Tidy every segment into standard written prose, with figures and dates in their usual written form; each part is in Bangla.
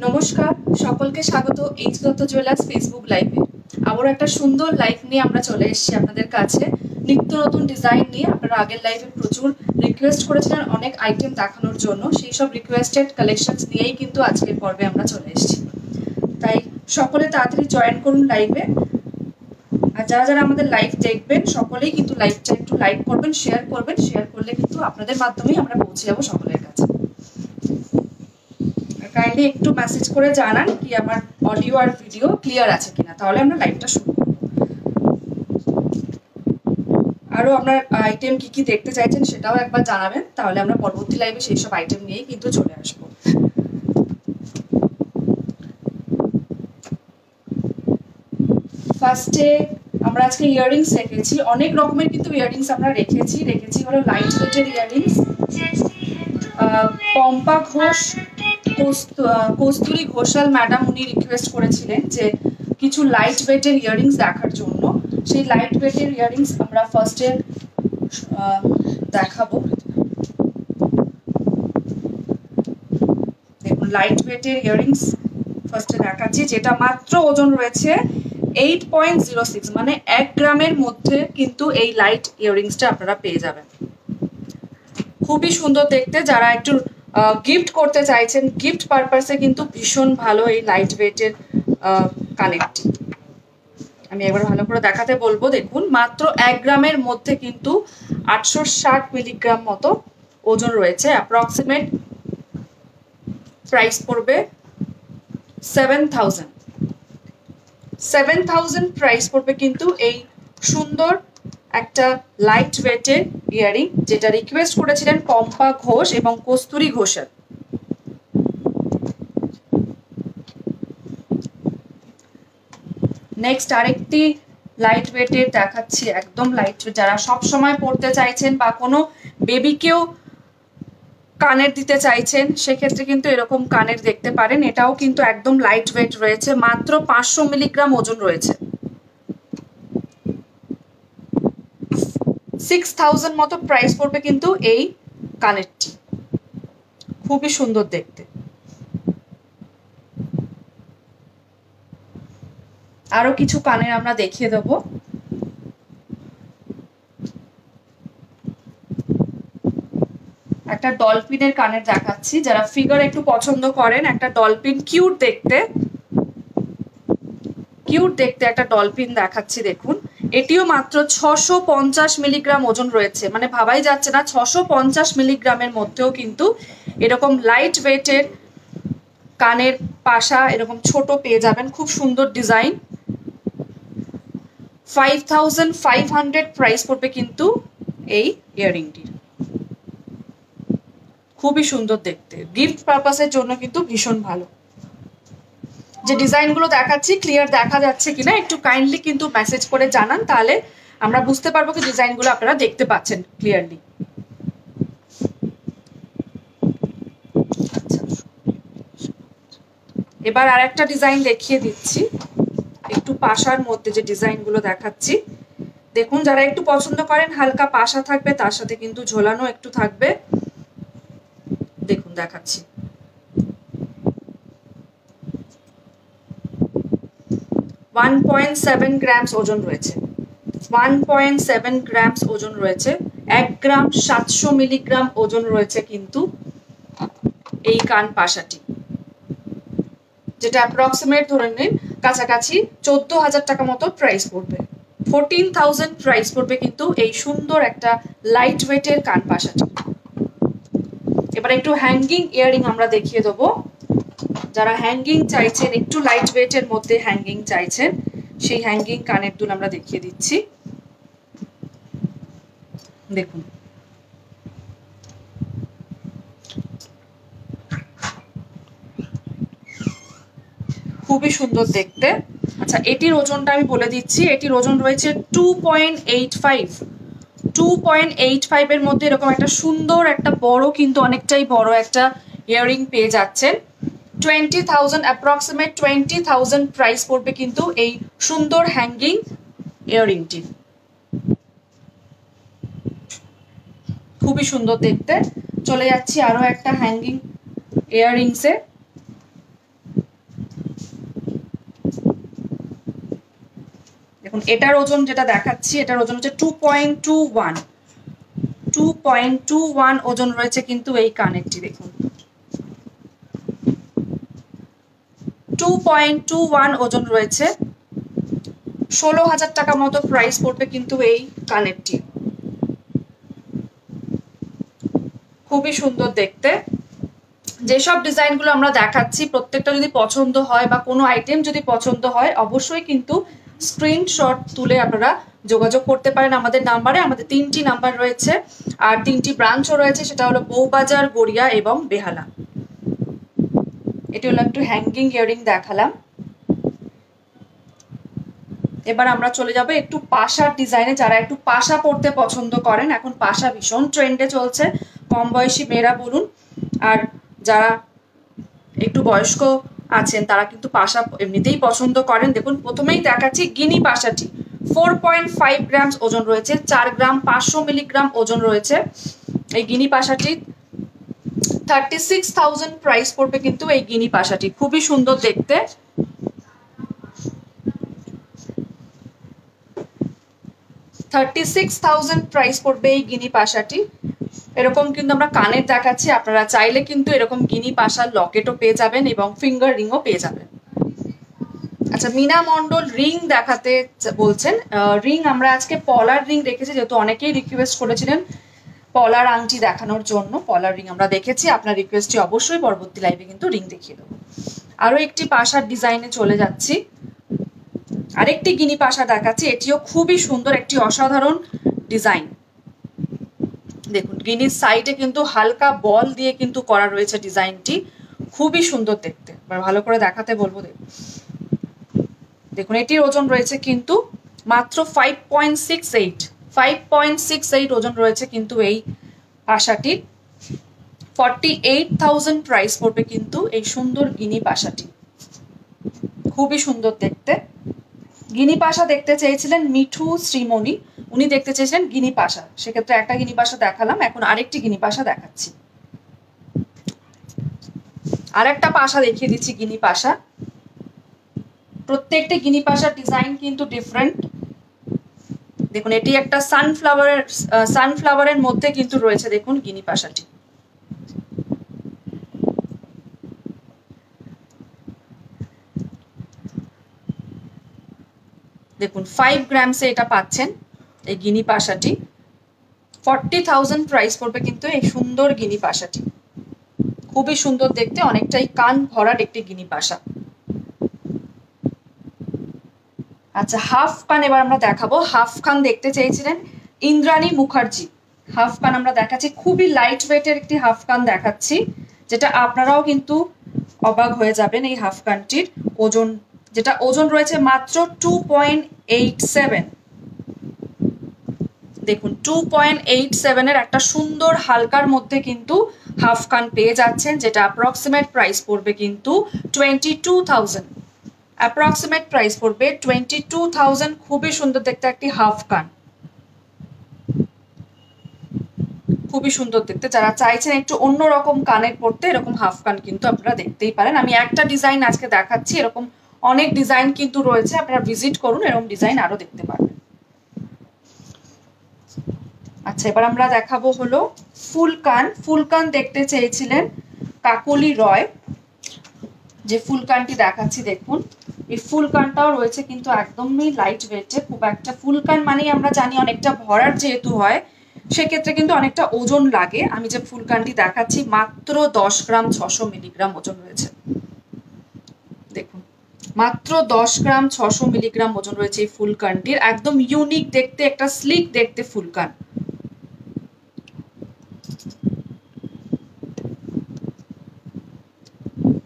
নমস্কার, সকলকে স্বাগত এইচ দত্ত জুয়েলার্স ফেসবুক লাইভে। আবার একটা সুন্দর লাইভ নিয়ে আমরা চলে এসেছি আপনাদের কাছে, নিত্য নতুন ডিজাইন নিয়ে। আপনারা আগের লাইভে প্রচুর রিকোয়েস্ট করেছিলেন অনেক আইটেম দেখানোর জন্য, সেই সব রিকোয়েস্টেড কালেকশনস নিয়েই কিন্তু আজকের পর্বে আমরা চলে এসেছি। তাই সকলে তাড়াতাড়ি জয়েন করুন লাইভে। আর যারা যারা আমাদের লাইভ দেখবেন সকলেই কিন্তু লাইভটা একটু লাইক করবেন, শেয়ার করবেন। শেয়ার করলে কিন্তু আপনাদের মাধ্যমেই আমরা পৌঁছে যাবো সকলের কাছে। কাইন্ডলি একটু মেসেজ করে জানান কি আমার অডিও আর ভিডিও ক্লিয়ার আছে কিনা, তাহলে আমরা লাইভটা শুরু করব। আরো আপনার আইটেম কি কি দেখতে চাইছেন সেটাও একবার জানাবেন, তাহলে আমরা পরবর্তী লাইভে সেই সব আইটেম নিয়েই কিন্তু চলে আসবো। ফার্স্টে আমরা আজকে ইয়াররিংস রেখেছি, অনেক রকমের কিন্তু ইয়াররিংস আমরা রেখেছি হলো লাইট ওয়েটের ইয়াররিংস। পম্পা ঘোষ, কস্তুরী ঘোষাল ম্যাডাম উনি রিকোয়েস্ট করেছিলেন যে কিছু লাইট ওয়েটের ইয়াররিংস দেখার জন্য। সেই লাইট ওয়েটের ইয়াররিংস আমরা ফার্স্টে দেখাবো। দেখুন, লাইট ওয়েটের ইয়াররিংস ফার্স্টে দেখাচ্ছি, যেটা মাত্র ওজন রয়েছে 8.06, মানে 1 গ্রামের মধ্যে কিন্তু এই লাইট ইয়াররিংসটা আপনারা পেয়ে যাবেন। খুবই সুন্দর দেখতে, যারা একটু গিফট করতে চাইছেন, গিফট পারপাসে কিন্তু ভীষণ ভালো এই লাইট ওয়েটের কানেরটি। আমি একবার ভালো করে দেখাতে বলবো। দেখুন, মাত্র 1 গ্রামের মধ্যে কিন্তু 860 মিলিগ্রাম মতো ওজন রয়েছে। অ্যাপ্রক্সিমেট প্রাইস পড়বে 7000 প্রাইস পড়বে কিন্তু এই সুন্দর একটা লাইট ওয়েটের ইয়ারিং, যেটা রিকোয়েস্ট করেছিলেন পম্পা ঘোষ এবং কস্তুরী ঘোষাল। নেক্সট আরেকটি লাইট ওয়েটের দেখাচ্ছি, একদম লাইট ওয়েট। যারা সব সময় পড়তে চাইছেন বা কোনো বেবিকেও কানের দিতে চাইছেন, সেক্ষেত্রে কিন্তু এরকম কানের দেখতে পারেন। এটাও কিন্তু একদম লাইট ওয়েট রয়েছে, মাত্র 500 মিলিগ্রাম ওজন রয়েছে। 6000 মতো প্রাইস পড়বে কিন্তু এই কানেরটি। খুবই সুন্দর দেখতে। আরো কিছু কানের আমরা দেখিয়ে দেবো। একটা ডলফিনের কানের দেখাচ্ছি, যারা ফিগার একটু পছন্দ করেন, একটা ডলফিন কিউট দেখতে একটা ডলফিন দেখাচ্ছি। দেখুন, এটিও মাত্র 650 মিলিগ্রাম ওজন রয়েছে, মানে ভাবাই যাচ্ছে না 650 মিলিগ্রামের মধ্যেও কিন্তু এরকম লাইট ওয়েটের কানের পাশা এরকম ছোট পেয়ে যাবেন। খুব সুন্দর ডিজাইন। 5500 প্রাইস পড়বে কিন্তু এই ইয়াররিংটির। খুবই সুন্দর দেখতে, গিফট পারপাসের জন্য কিন্তু ভীষণ ভালো। যে ডিজাইনগুলো দেখাচ্ছি ক্লিয়ার দেখা যাচ্ছে কিনা একটু কাইন্ডলি কিন্তু মেসেজ করে জানান, তাহলে আমরা বুঝতে পারবো কি ডিজাইনগুলো আপনারা দেখতে পাচ্ছেন ক্লিয়ারলি। এবার আর একটা ডিজাইন দেখিয়ে দিচ্ছি, একটু পাশার মধ্যে যে ডিজাইনগুলো দেখাচ্ছি। দেখুন, যারা একটু পছন্দ করেন হালকা পাশা থাকবে, তার সাথে কিন্তু ঝোলানো একটু থাকবে। দেখুন দেখাচ্ছি, ওয়ান 1.7 গ্রামস ওজন রয়েছে। 1.7 গ্রামস ওজন রয়েছে। 1 গ্রাম 700 মিলিগ্রাম ওজন রয়েছে কিন্তু এই কান পাশাটি, যেটা অ্যাপ্রক্সিমেট ধরে নিন কাছাকাছি 14,000 টাকা মতো প্রাইস পড়বে। 14,000 প্রাইস পড়বে কিন্তু এই সুন্দর একটা লাইট ওয়েটের কান পাশাটি। এবার একটু হ্যাঙ্গিং ইয়াররিং আমরা দেখিয়ে দেবো। যারা হ্যাঙ্গিং চাইছেন, একটু লাইট ওয়েটের মধ্যে হ্যাঙ্গিং চাইছেন, সেই হ্যাঙ্গিং কানের দুল আমরা দেখিয়ে দিচ্ছি। দেখুন, খুবই সুন্দর দেখতে। আচ্ছা, এটির ওজনটা আমি বলে দিচ্ছি। এটির ওজন রয়েছে 2.85 এর মধ্যে এরকম একটা সুন্দর একটা বড়, কিন্তু অনেকটাই বড় একটা ইয়াররিং পেয়ে যাচ্ছেন। 20,000 অ্যাপ্রক্সিমেট 20,000 প্রাইস পড়বে কিন্তু এই সুন্দর হ্যাঙ্গিং ইয়াররিংটি। খুবই সুন্দর দেখতে। চলে যাচ্ছি আরো একটা হ্যাঙ্গিং ইয়াররিংসে। দেখুন এটার ওজন যেটা দেখাচ্ছি, এটার ওজন হচ্ছে 2.21 2.21 ওজন রয়েছে কিন্তু এই কানেরটি। দেখুন 2.21 ওজন রয়েছে, 16,000 টাকা মতো প্রাইস পড়বে কিন্তু এই কানেরটি। খুবই সুন্দর দেখতে। যেসব ডিজাইনগুলো আমরা দেখাচ্ছি প্রত্যেকটা যদি পছন্দ হয় বা কোনো আইটেম যদি পছন্দ হয় অবশ্যই কিন্তু স্ক্রিনশট তুলে আপনারা যোগাযোগ করতে পারেন আমাদের নাম্বারে। আমাদের 3টি নাম্বার রয়েছে আর 3টি ব্রাঞ্চও রয়েছে, সেটা হলো বউবাজার, গড়িয়া এবং বেহালা। এটি হলো একটু হ্যাঙ্গিং ইয়াররিং দেখালাম। এবার আমরা চলে যাব একটু পাশার ডিজাইনে। যারা একটু পাশা পরতে পছন্দ করেন, এখন পাশা ভীষণ ট্রেন্ডে চলছে, কম বয়সী মেয়েরা বলুন আর যারা একটু বয়স্ক আছেন তারা কিন্তু পাশা এমনিতেই পছন্দ করেন। দেখুন প্রথমেই দেখাচ্ছি গিনি পাশাটি, 4.5 গ্রাম ওজন রয়েছে, 4 গ্রাম 500 মিলিগ্রাম ওজন রয়েছে। এই গিনি পাশাটি 36,000 প্রাইস পড়বে কিন্তু এই গিনি পাশাটি। খুবই সুন্দর দেখতে। 36,000 প্রাইস পড়বে এই গিনি পাশাটি। এরকম কিন্তু আমরা কানের দেখাচ্ছি, আপনারা চাইলে কিন্তু এরকম গিনি পাশার লকেটও পেয়ে যাবেন এবং ফিঙ্গার রিংও পেয়ে যাবেন। আচ্ছা, মিনা মন্ডল রিং দেখাতে বলছেন। রিং আমরা আজকে পলার রিং রেখেছি, যেহেতু অনেকেই রিকোয়েস্ট করেছিলেন পলার আংটি দেখানোর জন্য। পলার রিং আমরা দেখেছি, আপনার রিকোয়েস্টটি অবশ্যই পরবর্তী লাইভে কিন্তু রিং দেখিয়ে দেবো। আরো একটি পাশার ডিজাইনে চলে যাচ্ছি, আরেকটি গিনি পাশা দেখাচ্ছি। এটিও খুবই সুন্দর, একটি অসাধারণ ডিজাইন। দেখুন গিনির সাইডে কিন্তু হালকা বল দিয়ে কিন্তু করা রয়েছে ডিজাইনটি, খুবই সুন্দর দেখতে। এবার ভালো করে দেখাতে বলবো। দেখুন এটির ওজন রয়েছে কিন্তু মাত্র 5.68 ওজন রয়েছে কিন্তু এই পাশাটির। 48,000 প্রাইস পড়বে কিন্তু এই সুন্দর গিনি পাশাটি। খুবই সুন্দর দেখতে। গিনি পাশা দেখতে চেয়েছিলেন মিঠু শ্রীমণি, উনি দেখতে চেয়েছিলেন গিনি পাশা, সেক্ষেত্রে একটা গিনি পাশা দেখালাম, এখন আরেকটি গিনি পাশা দেখাচ্ছি। আরেকটা পাশা দেখিয়ে দিচ্ছি গিনি পাশা। প্রত্যেকটি গিনি পাশার ডিজাইন কিন্তু ডিফারেন্ট। দেখুন এটি একটা সানফ্লাওয়ারের মধ্যে কিন্তু রয়েছে, দেখুন গিনি পাশাটি। দেখুন 5 গ্রামসে এটা পাচ্ছেন এই গিনি পাশাটি। 40,000 প্রাইস পড়বে কিন্তু এই সুন্দর গিনি পাশাটি। খুবই সুন্দর দেখতে, অনেকটাই কান ভরার একটি গিনি পাশা। আচ্ছা, হাফ কান এবার আমরা দেখাবো। হাফ কান দেখতে চেয়েছিলেন ইন্দ্রাণী মুখার্জি। হাফ কান আমরা দেখাচ্ছি, খুবই লাইট ওয়েটের একটি হাফ কান দেখাচ্ছি, যেটা আপনারাও কিন্তু অবাক হয়ে যাবেন। এই হাফ কানটির ওজন, যেটা ওজন রয়েছে মাত্র 2.87। দেখুন 2.87 এর একটা সুন্দর হালকার মধ্যে কিন্তু হাফ কান পেয়ে যাচ্ছেন, যেটা অ্যাপ্রক্সিমেট প্রাইস পড়বে কিন্তু 22,000। অ্যাপ্রক্সিমেট প্রাইস পড়বে 22,000। খুবই সুন্দর দেখতে একটি হাফ কান, খুবই সুন্দর দেখতে। যারা চাইছেন একটু অন্যরকম কানের পড়তে, এরকম হাফ কান কিন্তু আপনারা দেখতেই পারেন। আমি একটা ডিজাইন আজকে দেখাচ্ছি, এরকম অনেক ডিজাইন কিন্তু রয়েছে, আপনারা ভিজিট করুন, এরকম ডিজাইন আরো দেখতে পারবেন। আচ্ছা, এবার আমরা দেখাবো হলো ফুল কান। ফুল কান দেখতে চেয়েছিলেন কাকলি রয়, যে ফুল কানটি দেখাচ্ছি। দেখুন এই ফুল কানটাও রয়েছে কিন্তু একদমই লাইট ওয়েটে। খুব একটা ফুল কান মানেই আমরা জানি অনেকটা ভরার যেহেতু হয়, সেক্ষেত্রে কিন্তু অনেকটা ওজন লাগে। আমি যে ফুল কানটি দেখাচ্ছি মাত্র 10 গ্রাম 600 মিলিগ্রাম ওজন রয়েছে। দেখুন মাত্র 10 গ্রাম 600 মিলিগ্রাম ওজন রয়েছে এই ফুল কানটির। একদম ইউনিক দেখতে, একটা স্লিক দেখতে ফুল কান।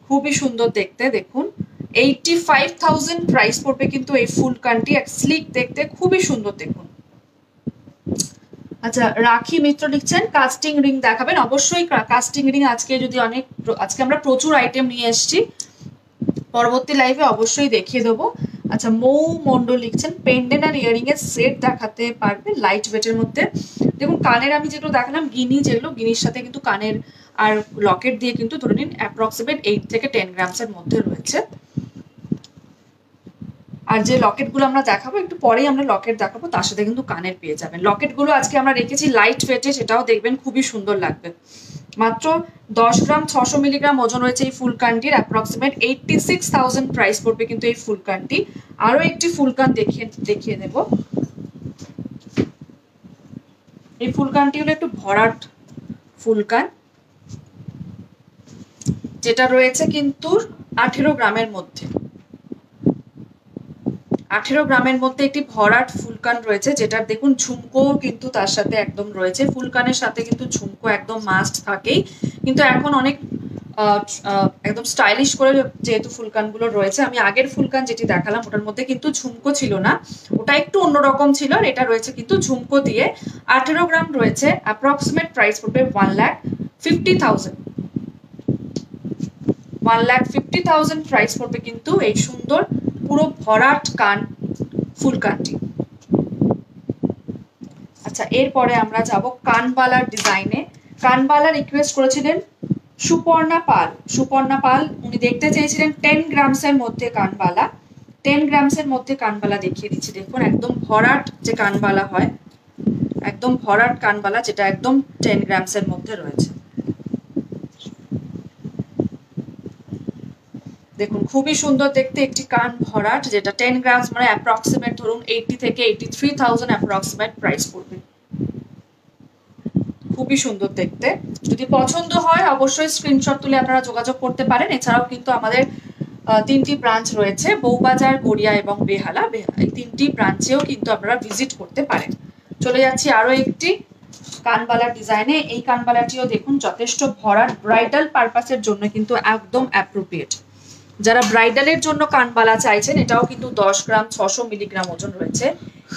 খুবই সুন্দর দেখতে। দেখুন 85,000 প্রাইস পড়বে কিন্তু এই ফুল কানটি, এক স্লিক দেখতে, খুবই সুন্দর। দেখুন আচ্ছা, রাখি মিত্র লিখছেন কাস্টিং রিং দেখাবেন। অবশ্যই কাস্টিং রিং আজকে আমরা প্রচুর আইটেম নিয়ে এসেছি, পরবর্তী লাইভে অবশ্যই দেখিয়ে দেবো। আচ্ছা, মৌ মন্ডল লিখছেন পেন্ডেন্ট আর ইয়ারিং এর সেট দেখাতে পারবে লাইট ওয়েটের মধ্যে। দেখুন কানের আমি যেগুলো দেখালাম গিনি, যেগুলো গিনির সাথে কিন্তু কানের আর লকেট দিয়ে কিন্তু ধরে নিন অ্যাপ্রক্সিমেট 8 থেকে 10 গ্রামসের মধ্যে রয়েছে। আর যে লকেটগুলো আমরা দেখাবো একটু পরেই আমরা লকেট দেখাবো, তার সাথে কিন্তু কানের পেয়ে যাবেন। লকেটগুলো আজকে আমরা রেখেছি লাইট ওয়েটে, সেটাও দেখবেন খুবই সুন্দর লাগবে। মাত্র 10 গ্রাম 600 মিলিগ্রাম ওজন রয়েছে এই ফুলকানটির, অ্যাপ্রক্সিমেট 86,000 প্রাইস পড়বে কিন্তু এই ফুলকানটি। আরো একটি ফুলকান দেখিয়ে দেব। এই ফুলকানটি হলো একটু ভরাট ফুলকান, যেটা রয়েছে কিন্তু 18 গ্রামের মধ্যে। 18 গ্রামের মধ্যে একটি ভরাট ফুলকান রয়েছে, যেটার দেখুন ঝুমকো কিন্তু তার সাথে একদম রয়েছে। ফুলকানের সাথে কিন্তু ঝুমকো একদম মাস্ট থাকেই, কিন্তু এখন অনেক একদম স্টাইলিশ করে যেহেতু ফুলকানগুলো রয়েছে। আমি আগের ফুলকান যেটি দেখালাম ওটার মধ্যে কিন্তু ঝুমকো ছিল না, ওটা একটু অন্যরকম ছিল, আর এটা রয়েছে কিন্তু ঝুমকো দিয়ে। 18 গ্রাম রয়েছে, অ্যাপ্রক্সিমেট প্রাইস পড়বে 1,50,000। 1,50,000 প্রাইস পড়বে কিন্তু এই সুন্দর পুরো ভরাট কান ফুলকানটি। আচ্ছা, এরপরে আমরা যাব কানবালার ডিজাইনে। কানবালা রিকোয়েস্ট করেছিলেন সুপর্ণা পাল। সুপর্ণা পাল উনি দেখতে চেয়েছিলেন 10 গ্রামসের মধ্যে কানবালা। 10 গ্রামসের মধ্যে কানবালা দেখিয়ে দিচ্ছি। দেখুন একদম ভরাট যে কানবালা হয়, একদম ভরাট কানবালা, যেটা একদম 10 গ্রামসের মধ্যে রয়েছে। দেখুন খুবই সুন্দর দেখতে একটি কান ভরাট, যেটা 10 গ্রামস মানে অ্যাপ্রক্সিমেট ধরুন 80 থেকে 83,000 অ্যাপ্রক্সিমেট প্রাইস পড়বে। খুবই সুন্দর দেখতে। যদি পছন্দ হয় অবশ্যই স্ক্রিনশট তুলে আপনারা যোগাযোগ করতে পারেন। এছাড়াও কিন্তু আমাদের 3টি ব্রাঞ্চ রয়েছে, বউবাজার, গড়িয়া এবং বেহালা। এই 3টি ব্রাঞ্চেও কিন্তু আপনারা ভিজিট করতে পারেন। চলে যাচ্ছি আরো একটি কানবালার ডিজাইনে। এই কানবালাটিও দেখুন যথেষ্ট ভরাট, ব্রাইডাল পারপাসের জন্য কিন্তু একদম অ্যাপ্রোপ্রিয়েট। যারা ব্রাইডালের জন্য কানবালা চাইছেন, এটাও কিন্তু 10 গ্রাম 600 মিলিগ্রাম ওজন রয়েছে।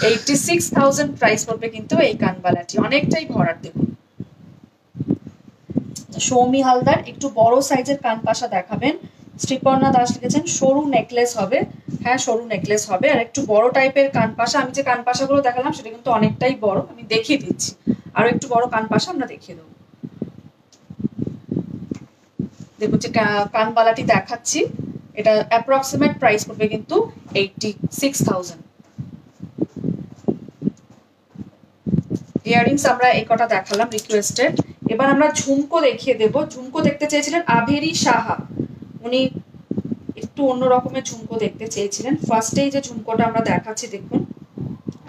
86,000 প্রাইস পড়বে কিন্তু এই কানবালাটি, অনেকটাই ভরাট। দেখুন সৌমি হালদার একটু বড় সাইজের কানপাশা দেখাবেন। শ্রীপর্ণা দাস লিখেছেন সরু নেকলেস হবে। হ্যাঁ, সরু নেকলেস হবে, আর একটু বড় টাইপের কানপাশা। আমি যে কানপাশাগুলো দেখালাম সেটা কিন্তু অনেকটাই বড়, আমি দেখিয়ে দিচ্ছি। আরো একটু বড় কানপাশা আমরা দেখিয়ে দেবো। দেখুন যে কানবালাটি দেখাচ্ছি, এটা অ্যাপ্রক্সিমেট প্রাইস পড়বে কিন্তু 86,000। ইয়াররিংস আমরা এই কটা দেখালাম রিকোয়েস্টেড। এবার আমরা ঝুমকো দেখিয়ে দেব। ঝুমকো দেখতে চেয়েছিলেন আভেরি সাহা, উনি একটু অন্য রকমের ঝুমকো দেখতে চেয়েছিলেন। ফার্স্টেই যে ঝুমকোটা আমরা দেখাচ্ছি দেখুন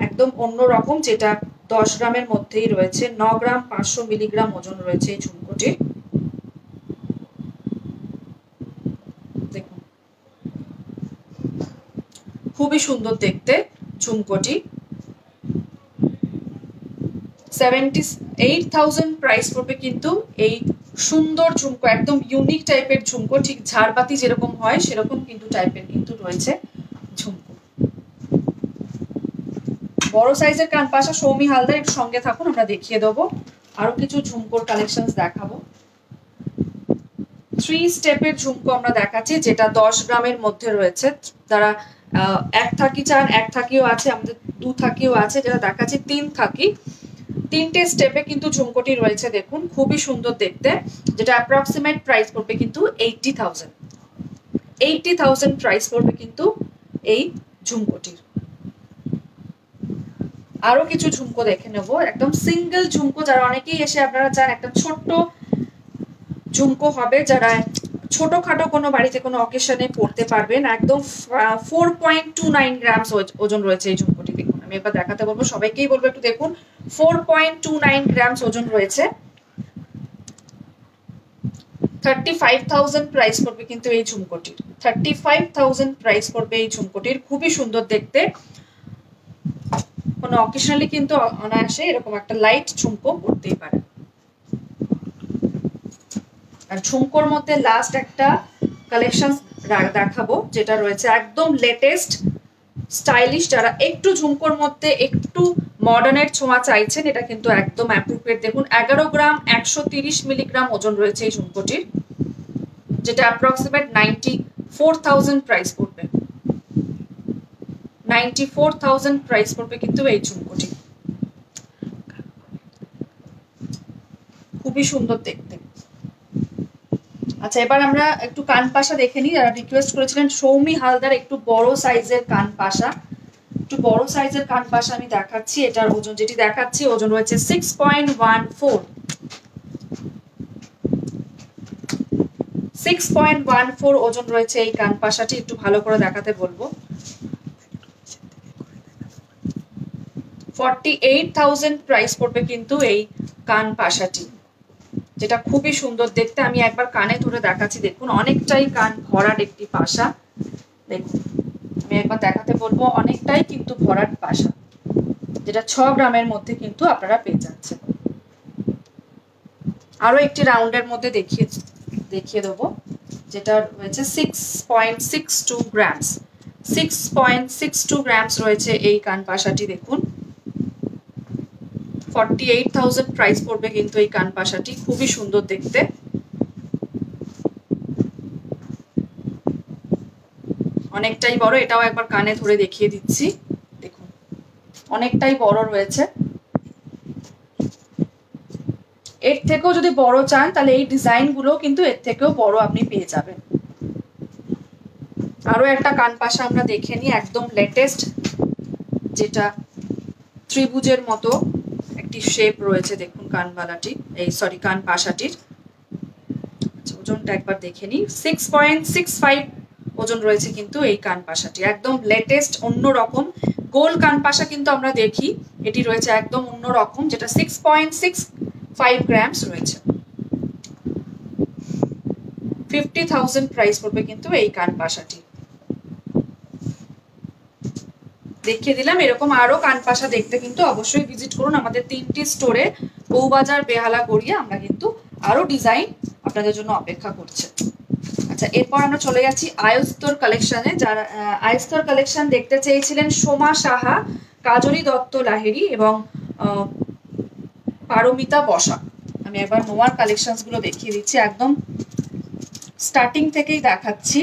একদম অন্য রকম, যেটা 10 গ্রামের মধ্যেই রয়েছে। 9 গ্রাম 500 মিলিগ্রাম ওজন রয়েছে এই ঝুমকোটির। দেখুন খুবই সুন্দর দেখতে ঝুমকোটি। 78,000 প্রাইস পড়বে কিন্তু এই সুন্দর ঝুমকো, একদম ইউনিক টাইপের ঝুমকো, ঠিক ঝাড়বাতি যেরকম হয় সেরকম কিন্তু টাইপের কিন্তু রয়েছে ঝুমকো। বড় সাইজের কানপাশা। সৌমি হালদার একটু সঙ্গে থাকুন, আমরা দেখিয়ে দেবো আরো কিছু ঝুমকোর কালেকশনস দেখাবো। 3 স্টেপের ঝুমকো আমরা দেখাচ্ছি, যেটা 10 গ্রামের মধ্যে রয়েছে। যারা 1 থাকি চান, 1 থাকিও আছে, আমাদের 2 থাকিও আছে। যেটা দেখাচ্ছি 3 থাকি। 3টে স্টেপে কিন্তু ঝুমকোটি রয়েছে। দেখুন খুবই সুন্দর দেখতে, যেটা অ্যাপ্রক্সিমেট প্রাইস পড়বে কিন্তু 80,000। 80,000 প্রাইস পড়বে কিন্তু এই ঝুমকোটির। আরো কিছু ঝুমকো দেখে নেব, একদম সিঙ্গেল ঝুমকো। যারা অনেকেই এসে আপনারা চান একটা ছোট্ট ঝুমকো হবে, যারা ছোটখাটো কোনো বাড়িতে কোনো অকেশনে পড়তে পারবেন। একদম 4.29 গ্রামস ওজন রয়েছে এই ঝুমকোটি। দেখুন আমি এবার দেখাতে বলবো, সবাইকেই বলবো একটু দেখুন। 4.29 গ্রামস ওজন রয়েছে। 35,000 প্রাইস পড়বে কিন্তু এই ঝুমকোটির। 35,000 প্রাইস পড়বে এই ঝুমকোটির। খুবই সুন্দর দেখতে, কোনো অকেশনালি কিন্তু অনায়াসে এরকম একটা লাইট ঝুমকো পড়তেই পারে। আর ঝুমকোর মধ্যে লাস্ট একটা কালেকশন দেখাবো, যেটা রয়েছে একদম লেটেস্ট স্টাইলিশ। যারা একটু ঝুমকোর মধ্যে একটু মডার্নের ছোঁয়া চাইছেন, এটা কিন্তু একদম অ্যাপ্রোপ্রিয়েট। দেখুন 11 গ্রাম 130 মিলিগ্রাম ওজন রয়েছে এই ঝুমকোটির, যেটা অ্যাপ্রক্সিমেট 94,000 প্রাইস পড়বে। 94,000 প্রাইস পড়বে কিন্তু এই ঝুমকোটি। খুবই সুন্দর দেখতে। আচ্ছা, এবার আমরা একটু কান পাশা দেখে নিই। যারা রিকোয়েস্ট করেছিলেন সৌমি হালদার একটু বড় সাইজের কান পাশা, একটু বড় সাইজের কান পাশা আমি দেখাচ্ছি। এটার ওজন যেটি দেখাচ্ছি ওজন রয়েছে 6.14, 6.14 ওজন রয়েছে এই কান পাশাটি। একটু ভালো করে দেখাতে বলবো। 48,000 প্রাইস পড়বে কিন্তু এই কান পাশাটি, যেটা খুবই সুন্দর দেখতে। আমি একবার কানে ধরে দেখাচ্ছি, দেখুন অনেকটাই কান ভরাট একটি পাশা। দেখুন আমি একবার দেখাতে বলবো, অনেকটাই কিন্তু ভরাট পাশা, যেটা 6 গ্রামের মধ্যে কিন্তু আপনারা পেয়ে যাচ্ছেন। আরো একটি রাউন্ডের মধ্যে দেখিয়ে দেবো, যেটা রয়েছে 6.62 গ্রামস, 6.62 গ্রামস রয়েছে এই কান পাশাটি। দেখুন 48,000 প্রাইস পড়বে কিন্তু এই কান পাশাটি, খুবই সুন্দর দেখতে। অনেকটাই বড়, এটাও একবার কানে ধরে দেখিয়ে দিচ্ছি। দেখুন অনেকটাই বড় রয়েছে। এর থেকেও যদি বড় চান তাহলে এই ডিজাইন গুলো কিন্তু এর থেকেও বড় আপনি পেয়ে যাবেন। আরো একটা কান পাশা আমরা দেখে নিই, একদম লেটেস্ট, যেটা ত্রিভুজের মতো একটি শেপ রয়েছে। দেখুন কানবালাটি, এই সরি কান পাশাটির ওজনটা একবার দেখে নিই। 6.65 ওজন রয়েছে কিন্তু এই কান পাশাটি, একদম লেটেস্ট অন্য রকম গোল কান পাশা কিন্তু আমরা দেখি, এটি রয়েছে একদম অন্য রকম, যেটা 6.65 গ্রামস রয়েছে। 50,000 প্রাইস পড়বে কিন্তু এই কান পাশাটি। দেখিয়ে দিলাম। এরকম আরো কান পাশা দেখতে কিন্তু অবশ্যই ভিজিট করুন আমাদের 3টি স্টোরে, বউবাজার, বেহালা, গড়িয়া। আমরা কিন্তু আরো ডিজাইন আপনাদের জন্য অপেক্ষা করছে। আচ্ছা, এরপর আমরা চলে যাচ্ছি আয়স্তর কালেকশনে। যারা আয়স্তর কালেকশন দেখতে চেয়েছিলেন সোমা সাহা, কাজরি দত্ত লাহেরি এবং পারমিতা বসা। আমি একবার নোয়ার কালেকশনস গুলো দেখিয়ে দিচ্ছি, একদম স্টার্টিং থেকেই দেখাচ্ছি,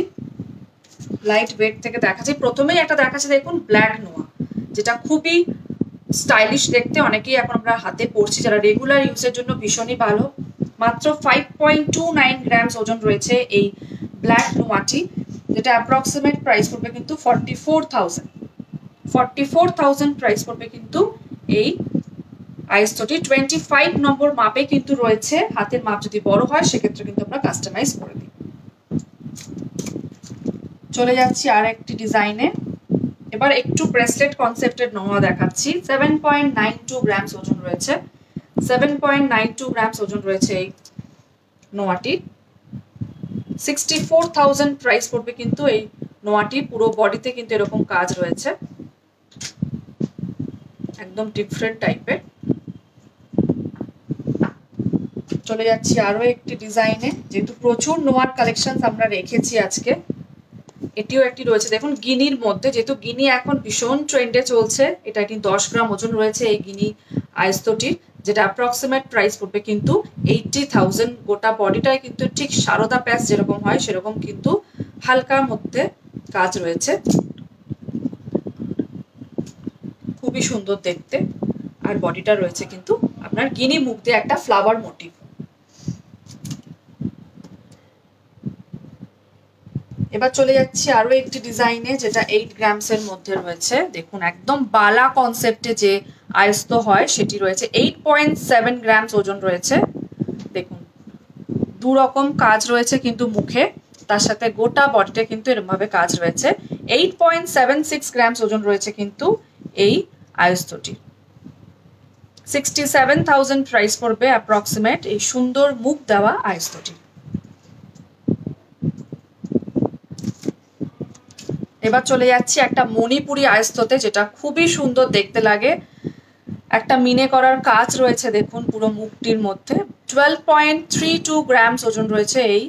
লাইট ওয়েট থেকে দেখাচ্ছি। প্রথমেই একটা দেখাচ্ছি, দেখুন ব্ল্যাক নোয়া, যেটা খুবই স্টাইলিশ দেখতে, অনেকেই এখন আমরা হাতে পরছি, যারা রেগুলার ইউজের জন্য ভীষণই ভালো। মাত্র 5.29 গ্রামস ওজন রয়েছে এই ব্ল্যাক নোয়াটি, যেটা অ্যাপ্রক্সিমেট প্রাইস পড়বে কিন্তু 44,000 প্রাইস পড়বে কিন্তু এই আইস্তটি। 25 নম্বর মাপে কিন্তু রয়েছে, হাতের মাপ যদি বড় হয় সেক্ষেত্রে কিন্তু আমরা কাস্টমাইজ করে দিই। চলে যাচ্ছি আর একটি ডিজাইনে। এবার একটু ব্রেসলেট কনসেপ্টের নোয়া দেখাচ্ছি। 7.92 গ্রামস ওজন রয়েছে, 7.92 গ্রামস ওজন রয়েছে এই নোয়াটি। 64,000 প্রাইস পড়বে কিন্তু এই নোয়াটি। পুরো বডিতে কিন্তু এরকম কাজ রয়েছে, একদম ডিফারেন্ট টাইপের। চলে যাচ্ছি আরো একটি ডিজাইনে, যেহেতু প্রচুর নোয়ার কালেকশন আমরা রেখেছি আজকে। এটিও একটি রয়েছে, দেখুন গিনির মধ্যে, যেহেতু গিনি এখন ভীষণ ট্রেন্ডে চলছে। এটা একটি 10 গ্রাম ওজন রয়েছে এই গিনি আয়স্তটির, যেটা অ্যাপ্রক্সিমেট প্রাইস পড়বে কিন্তু 80,000। গোটা বডিটাই কিন্তু ঠিক সারদা প্যাচ যেরকম হয় সেরকম কিন্তু হালকার মধ্যে কাজ রয়েছে, খুবই সুন্দর দেখতে। আর বডিটা রয়েছে কিন্তু আপনার গিনি মুখ দিয়ে একটা ফ্লাওয়ার মোটিভ। এবার চলে যাচ্ছি আরো একটি ডিজাইনে, যেটা 8 গ্রামস এর মধ্যে রয়েছে। দেখুন একদম বালা কনসেপ্টে যে আয়স্ত হয় সেটি রয়েছে। 8.7 গ্রামস ওজন রয়েছে। দেখুন দু রকম কাজ রয়েছে কিন্তু মুখে, তার সাথে গোটা বডিতে কিন্তু এরকম ভাবে কাজ রয়েছে। 8.76 গ্রামস ওজন রয়েছে কিন্তু এই আয়স্তটি। 67,000 প্রাইস পড়বে অ্যাপ্রক্সিমেট এই সুন্দর মুখ দেওয়া আয়স্তটি। এবার চলে যাচ্ছি একটা মণিপুরি আয়স্ততে, যেটা খুবই সুন্দর দেখতে লাগে। একটা মিনে করার কাজ রয়েছে দেখুন পুরো মুখটির মধ্যে। 12.32 গ্রামস ওজন রয়েছে এই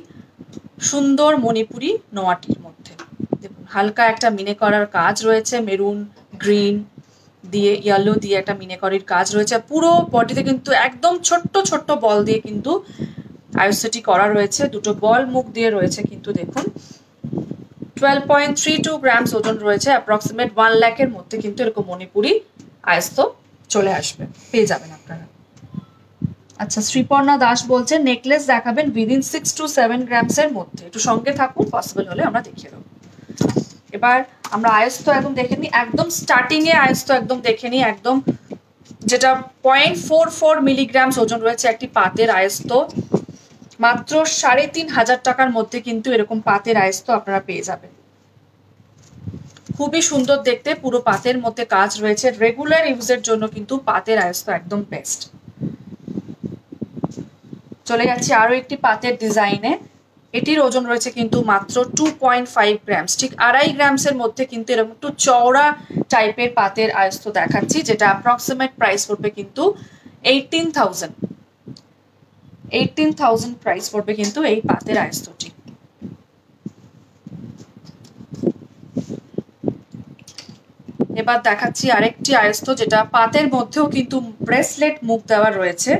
সুন্দর মণিপুরি নোয়াটির মধ্যে। দেখুন হালকা একটা মিনে করার কাজ রয়েছে, মেরুন গ্রিন দিয়ে ইয়েলো দিয়ে একটা মিনে করার কাজ রয়েছে। পুরো বডিতে কিন্তু একদম ছোট্ট ছোট্ট বল দিয়ে কিন্তু আয়স্তটি করা রয়েছে, দুটো বল মুখ দিয়ে রয়েছে কিন্তু। দেখুন 12.32 গ্রামস ওজন রয়েছে, অ্যাপ্রক্সিমেট 1 লাখের মধ্যে কিন্তু এরকম মণিপুরি আয়স্ত চলে আসবে, পেয়ে যাবেন আপনারা। আচ্ছা, শ্রীপর্ণা দাস বলছে নেকলেস দেখাবেন উইদিন 6 to 7 গ্রামস এর মধ্যে, একটু সঙ্গে থাকুন, পসিবল হলে আমরা দেখিয়ে দেবো। এবার আমরা আয়স্ত একদম দেখে নিই, একদম স্টার্টিং এ আয়স্ত একদম দেখে নিই, একদম যেটা 0.44 মিলিগ্রামস ওজন রয়েছে একটি পাতের আয়স্ত, মাত্র 3,500 টাকার মধ্যে কিন্তু এরকম পাতের আয়স্ত আপনারা পেয়ে যাবেন। খুবই সুন্দর দেখতে, পুরো পাতের মধ্যে কাজ রয়েছে, রেগুলার ইউজের জন্য কিন্তু পাতের আয়স্ত একদম বেস্ট। চলে যাচ্ছি আরো একটি পাতের ডিজাইনে, এটির ওজন রয়েছে কিন্তু মাত্র 2.5 গ্রামস, ঠিক 2.5 গ্রামসের মধ্যে কিন্তু এরকম একটু চওড়া টাইপের পাতের আয়স্ত দেখাচ্ছি, যেটা অ্যাপ্রক্সিমেট প্রাইস পড়বে কিন্তু 18,000 প্রাইস পড়বে কিন্তু এই পাতের আয়স্তটি। এবার দেখাচ্ছি আরেকটি আয়স্ত, যেটা পাতের মধ্যেও কিন্তু ব্রেসলেট মুখ দেওয়া রয়েছে,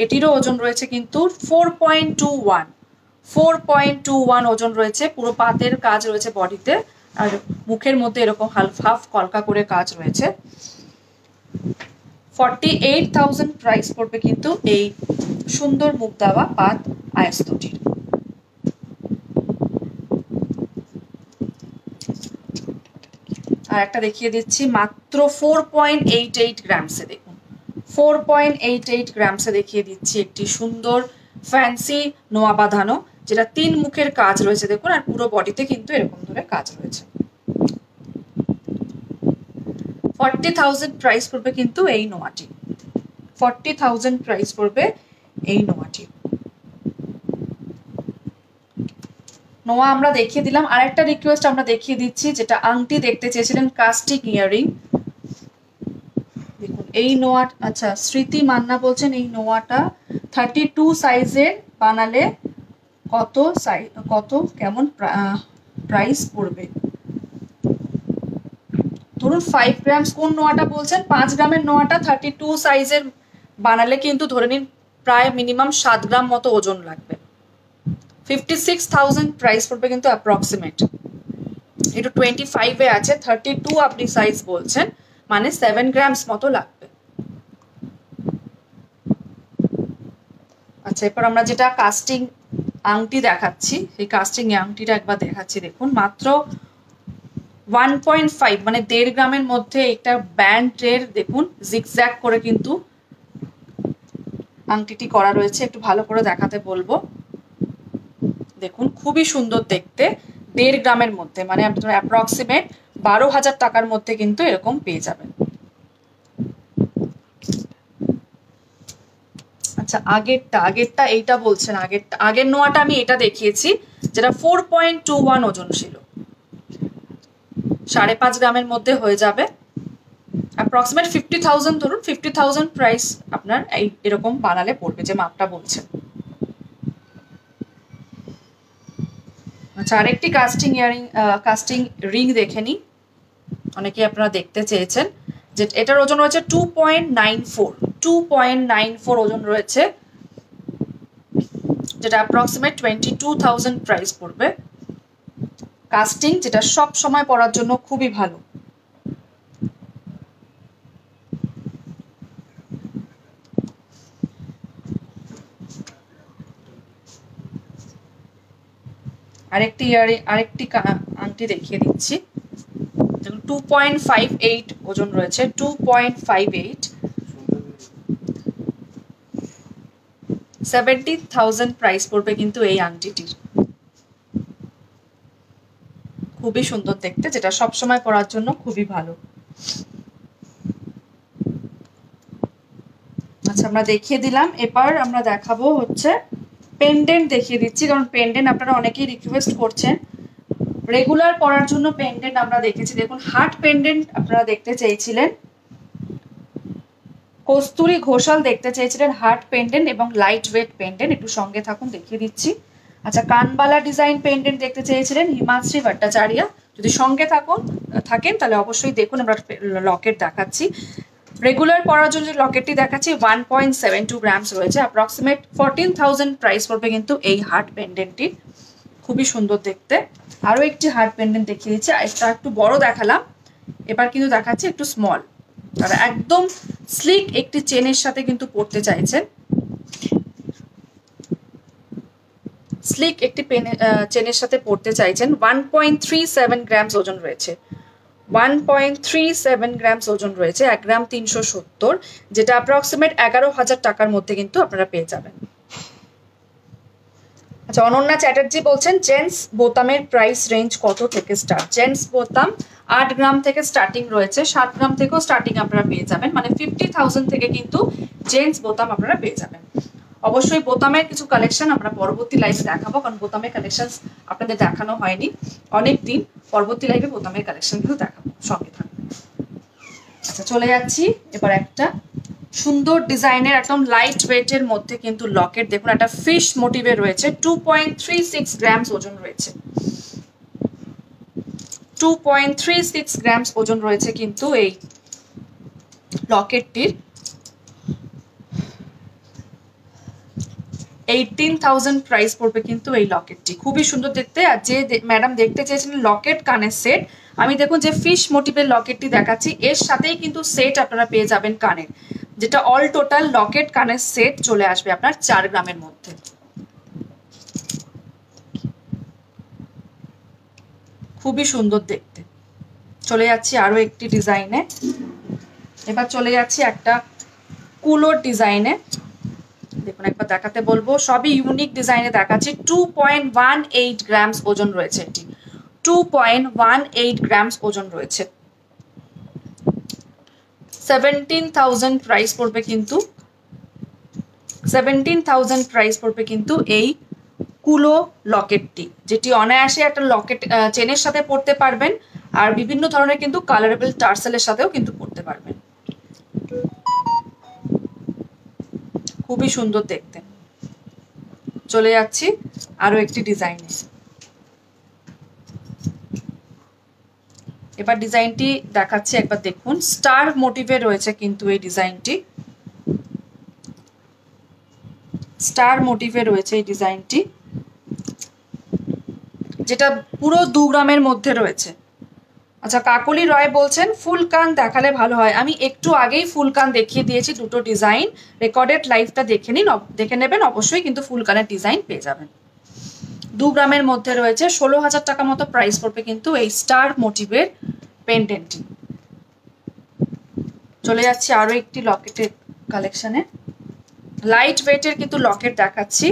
এটিরও ওজন রয়েছে কিন্তু 4.21 ওজন রয়েছে, পুরো পাতের কাজ রয়েছে বডিতে, আর মুখের মধ্যে এরকম হাফ কলকা করে কাজ রয়েছে। 48,000 প্রাইস পড়বে কিন্তু এই সুন্দর মুখ দেওয়া পাত আয়স্তটির। আর একটা দেখিয়ে দিচ্ছি মাত্র 4.88 গ্রামসে, দেখুন 4.88 গ্রামসে দেখিয়ে দিচ্ছি একটি সুন্দর ফ্যান্সি নোয়া বাঁধানো, যেটা 3 মুখের কাজ রয়েছে দেখুন, আর পুরো বডিতে কিন্তু এরকম ধরে কাজ রয়েছে। 40,000 প্রাইস পড়বে কিন্তু এই নোয়াটি, 40,000 প্রাইস পড়বে এই নোয়াটি। নোয়া আমরা দেখিয়ে দিলাম, আর একটা রিকোয়েস্ট আমরা দেখিয়ে দিচ্ছি, যেটা আংটি দেখতে চেয়েছিলেন কাস্টিং ইয়ারিং, দেখুন এই নোয়া। আচ্ছা, স্মৃতি মান্না বলছেন এই নোয়াটা 32 সাইজের বানালে কত কেমন প্রাইস পড়বে? ধরুন 5 গ্রামস, কোন নোয়াটা বলছেন? 5 গ্রামের নোয়াটা 32 সাইজের বানালে কিন্তু ধরে নিন প্রায় মিনিমাম 7 গ্রাম মতো ওজন লাগবে। 56,000 প্রাইস পড়বে কিন্তু অ্যাপ্রক্সিমেট। এটা 25 এ আছে, 32 আপনি সাইজ বলছেন, মানে 7 গ্রামস মতো লাগবে। আচ্ছা, এরপর আমরা যেটা কাস্টিং আংটি দেখাচ্ছি, সেই কাস্টিং আংটিটা একবার দেখাচ্ছি, দেখুন মাত্র 1.5 মানে 1.5 গ্রামের মধ্যে একটা ব্যান্ডের দেখুন জিগজ্যাগ করে কিন্তু আংটিটি করা রয়েছে, একটু ভালো করে দেখাতে বলবো। দেখুন খুবই সুন্দর দেখতে, 1.5 গ্রামের মধ্যে, মানে আপনার অ্যাপ্রক্সিমেট 12,000 টাকার মধ্যে কিন্তু এরকম পেয়ে যাবেন। আচ্ছা, আগেরটা এইটা বলছেন, আগের নোয়াটা আমি এটা দেখিয়েছি, যেটা 4.21 ওজন ছিল, 5.5 গ্রামের মধ্যে হয়ে যাবে, অ্যাপ্রক্সিমেট 50,000, ধরুন 50,000 প্রাইস আপনার এরকম বানালে পড়বে, যে মাপটা বলছেন। আচ্ছা, আরেকটি কাস্টিং রিং দেখে নিই, অনেকে আপনারা দেখতে চেয়েছেন, যে এটার ওজন রয়েছে 2.94 ওজন রয়েছে, যেটা অ্যাপ্রক্সিমেট 22,000 প্রাইস পড়বে। কাস্টিং, যেটা সব সময় পরার জন্য খুবই ভালো। আরেকটি আংটি দেখিয়ে দিচ্ছি, 2.58 ওজন রয়েছে, 2.58, 70,000 প্রাইস পড়বে কিন্তু এই আংটিটির। খুবই সুন্দর দেখতে, যেটা সবসময় পরার জন্য খুবই ভালো। আচ্ছা, আমরা দেখিয়ে দিলাম, এবার আমরা দেখাবো হচ্ছে পেন্ডেন্ট দেখিয়ে দিচ্ছি, কারণ পেন্ডেন্ট আপনারা অনেকেই রিকোয়েস্ট করছেন, রেগুলার পরার জন্য পেন্ডেন্ট আমরা দেখেছি। দেখুন হার্ট পেন্ডেন্ট আপনারা দেখতে চেয়েছিলেন, কস্তুরী ঘোষাল দেখতে চেয়েছিলেন হার্ট পেন্ডেন্ট এবং লাইট ওয়েট পেন্ডেন্ট, একটু সঙ্গে থাকুন দেখিয়ে দিচ্ছি। আচ্ছা, কানবালা ডিজাইন পেন্ডেন্ট দেখতে চেয়েছিলেন হিমাশ্রী ভট্টাচার্য, যদি সঙ্গে থাকেন তাহলে অবশ্যই দেখুন, আমরা লকেট দেখাচ্ছি। রেগুলার পরার জন্য যে লকেটটি দেখাচ্ছি 1.72 গ্রামস রয়েছে, অ্যাপ্রক্সিমেট 14,000 প্রাইস পড়বে কিন্তু এই হার্ট পেন্ডেন্টটি, খুবই সুন্দর দেখতে। আরো একটি হার্ট পেন্ডেন্ট দেখিয়ে দিচ্ছি, এটা একটু বড় দেখালাম, এবার কিন্তু দেখাচ্ছি একটু স্মল, তারা একদম স্লিক একটি চেনের সাথে কিন্তু পড়তে চাইছেন। স্লিক একটি চেনের সাথে পড়তে চাইছেন, 1.37 গ্রামস ওজন রয়েছে, 1.37 গ্রামস ওজন রয়েছে, 1 গ্রাম 370, যেটা অ্যাপ্রক্সিমেট 11,000 টাকার মধ্যে কিন্তু আপনারা পেয়ে যাবেন। আচ্ছা, অনন্যা চ্যাটার্জি বলছেন জেন্টস বোতামের প্রাইস রেঞ্জ কত থেকে স্টার্ট? জেন্টস বোতাম 8 গ্রাম থেকে স্টার্টিং রয়েছে, 7 গ্রাম থেকেও স্টার্টিং আপনারা পেয়ে যাবেন, মানে 50,000 থেকে কিন্তু জেন্টস বোতাম আপনারা পেয়ে যাবেন। অবশ্যই বোতামের কিছু কালেকশন আমরা পরবর্তী লাইভে দেখাবো, কারণ বোতামের কালেকশন আপনাদের দেখানো হয়নি অনেক দিন। পরবর্তী লাইভে বোতামের কালেকশন কিন্তু দেখাবো, সঙ্গে থাকবে। আচ্ছা, চলে যাচ্ছি এবার একটা সুন্দর ডিজাইনের একদম লাইট ওয়েটের মধ্যে কিন্তু লকেট। দেখুন, একটা ফিশ মোটিভে রয়েছে, 2.36 গ্রামস ওজন রয়েছে, 2.36 গ্রামস ওজন রয়েছে কিন্তু এই লকেটটির। 18,000 প্রাইস পড়বে কিন্তু এই লকেটটি, খুবই সুন্দর দেখতে। আর যে ম্যাডাম দেখতে চেয়েছেন লকেট কানের সেট, আমি দেখুন যে ফিশ মোটিভের লকেটটি দেখাচ্ছি, এর সাথেই কিন্তু সেট আপনারা পেয়ে যাবেন কানের, যেটা অল টোটাল লকেট কানের সেট চলে আসবে আপনার 4 গ্রামের মধ্যে। খুবই সুন্দর দেখতে। চলে যাচ্ছি আরো একটি ডিজাইনে, এবার চলে যাচ্ছি একটা কুলোর ডিজাইনে। দেখুন, একবার দেখাতে বলবো, সবই ইউনিক ডিজাইনে দেখাচ্ছি। 2.18 গ্রামস ওজন রয়েছে এটি, 2.18 গ্রামস ওজন রয়েছে, 17,000 প্রাইস পড়বে কিন্তু, 17,000 প্রাইস পড়বে কিন্তু এই কুলো লকেটটি, যেটি অনায়াসে একটা লকেট চেনের সাথে পড়তে পারবেন, আর বিভিন্ন ধরনের কিন্তু কালারেবল টার্সেলের সাথেও কিন্তু পড়তে পারবেন। খুবই সুন্দর দেখতে। চলে যাচ্ছি আরো একটি ডিজাইনে। এবার ডিজাইনটি দেখাচ্ছি, একবার দেখুন, স্টার মোটিভে রয়েছে কিন্তু এই ডিজাইনটি, স্টার মোটিভে রয়েছে এই ডিজাইনটি, যেটা পুরো 2 গ্রামের মধ্যে রয়েছে। আচ্ছা, কাকলি রয় বলছেন ফুল কান দেখালে ভালো হয়। আমি একটু আগেই ফুল কান দেখিয়ে দিয়েছি, দুটো ডিজাইন, রেকর্ডেড লাইভটা দেখে নিন, দেখে নেবেন, অবশ্যই কিন্তু ফুল কানের ডিজাইন পেয়ে যাবেন। 2 গ্রামের মধ্যে রয়েছে, 16,000 টাকা মতো প্রাইস পড়বে কিন্তু এই স্টার মোটিভের পেন্ডেন্টটি। চলে যাচ্ছি আরো একটি লকেটের কালেকশনে, লাইট ওয়েটের কিন্তু লকেট দেখাচ্ছি।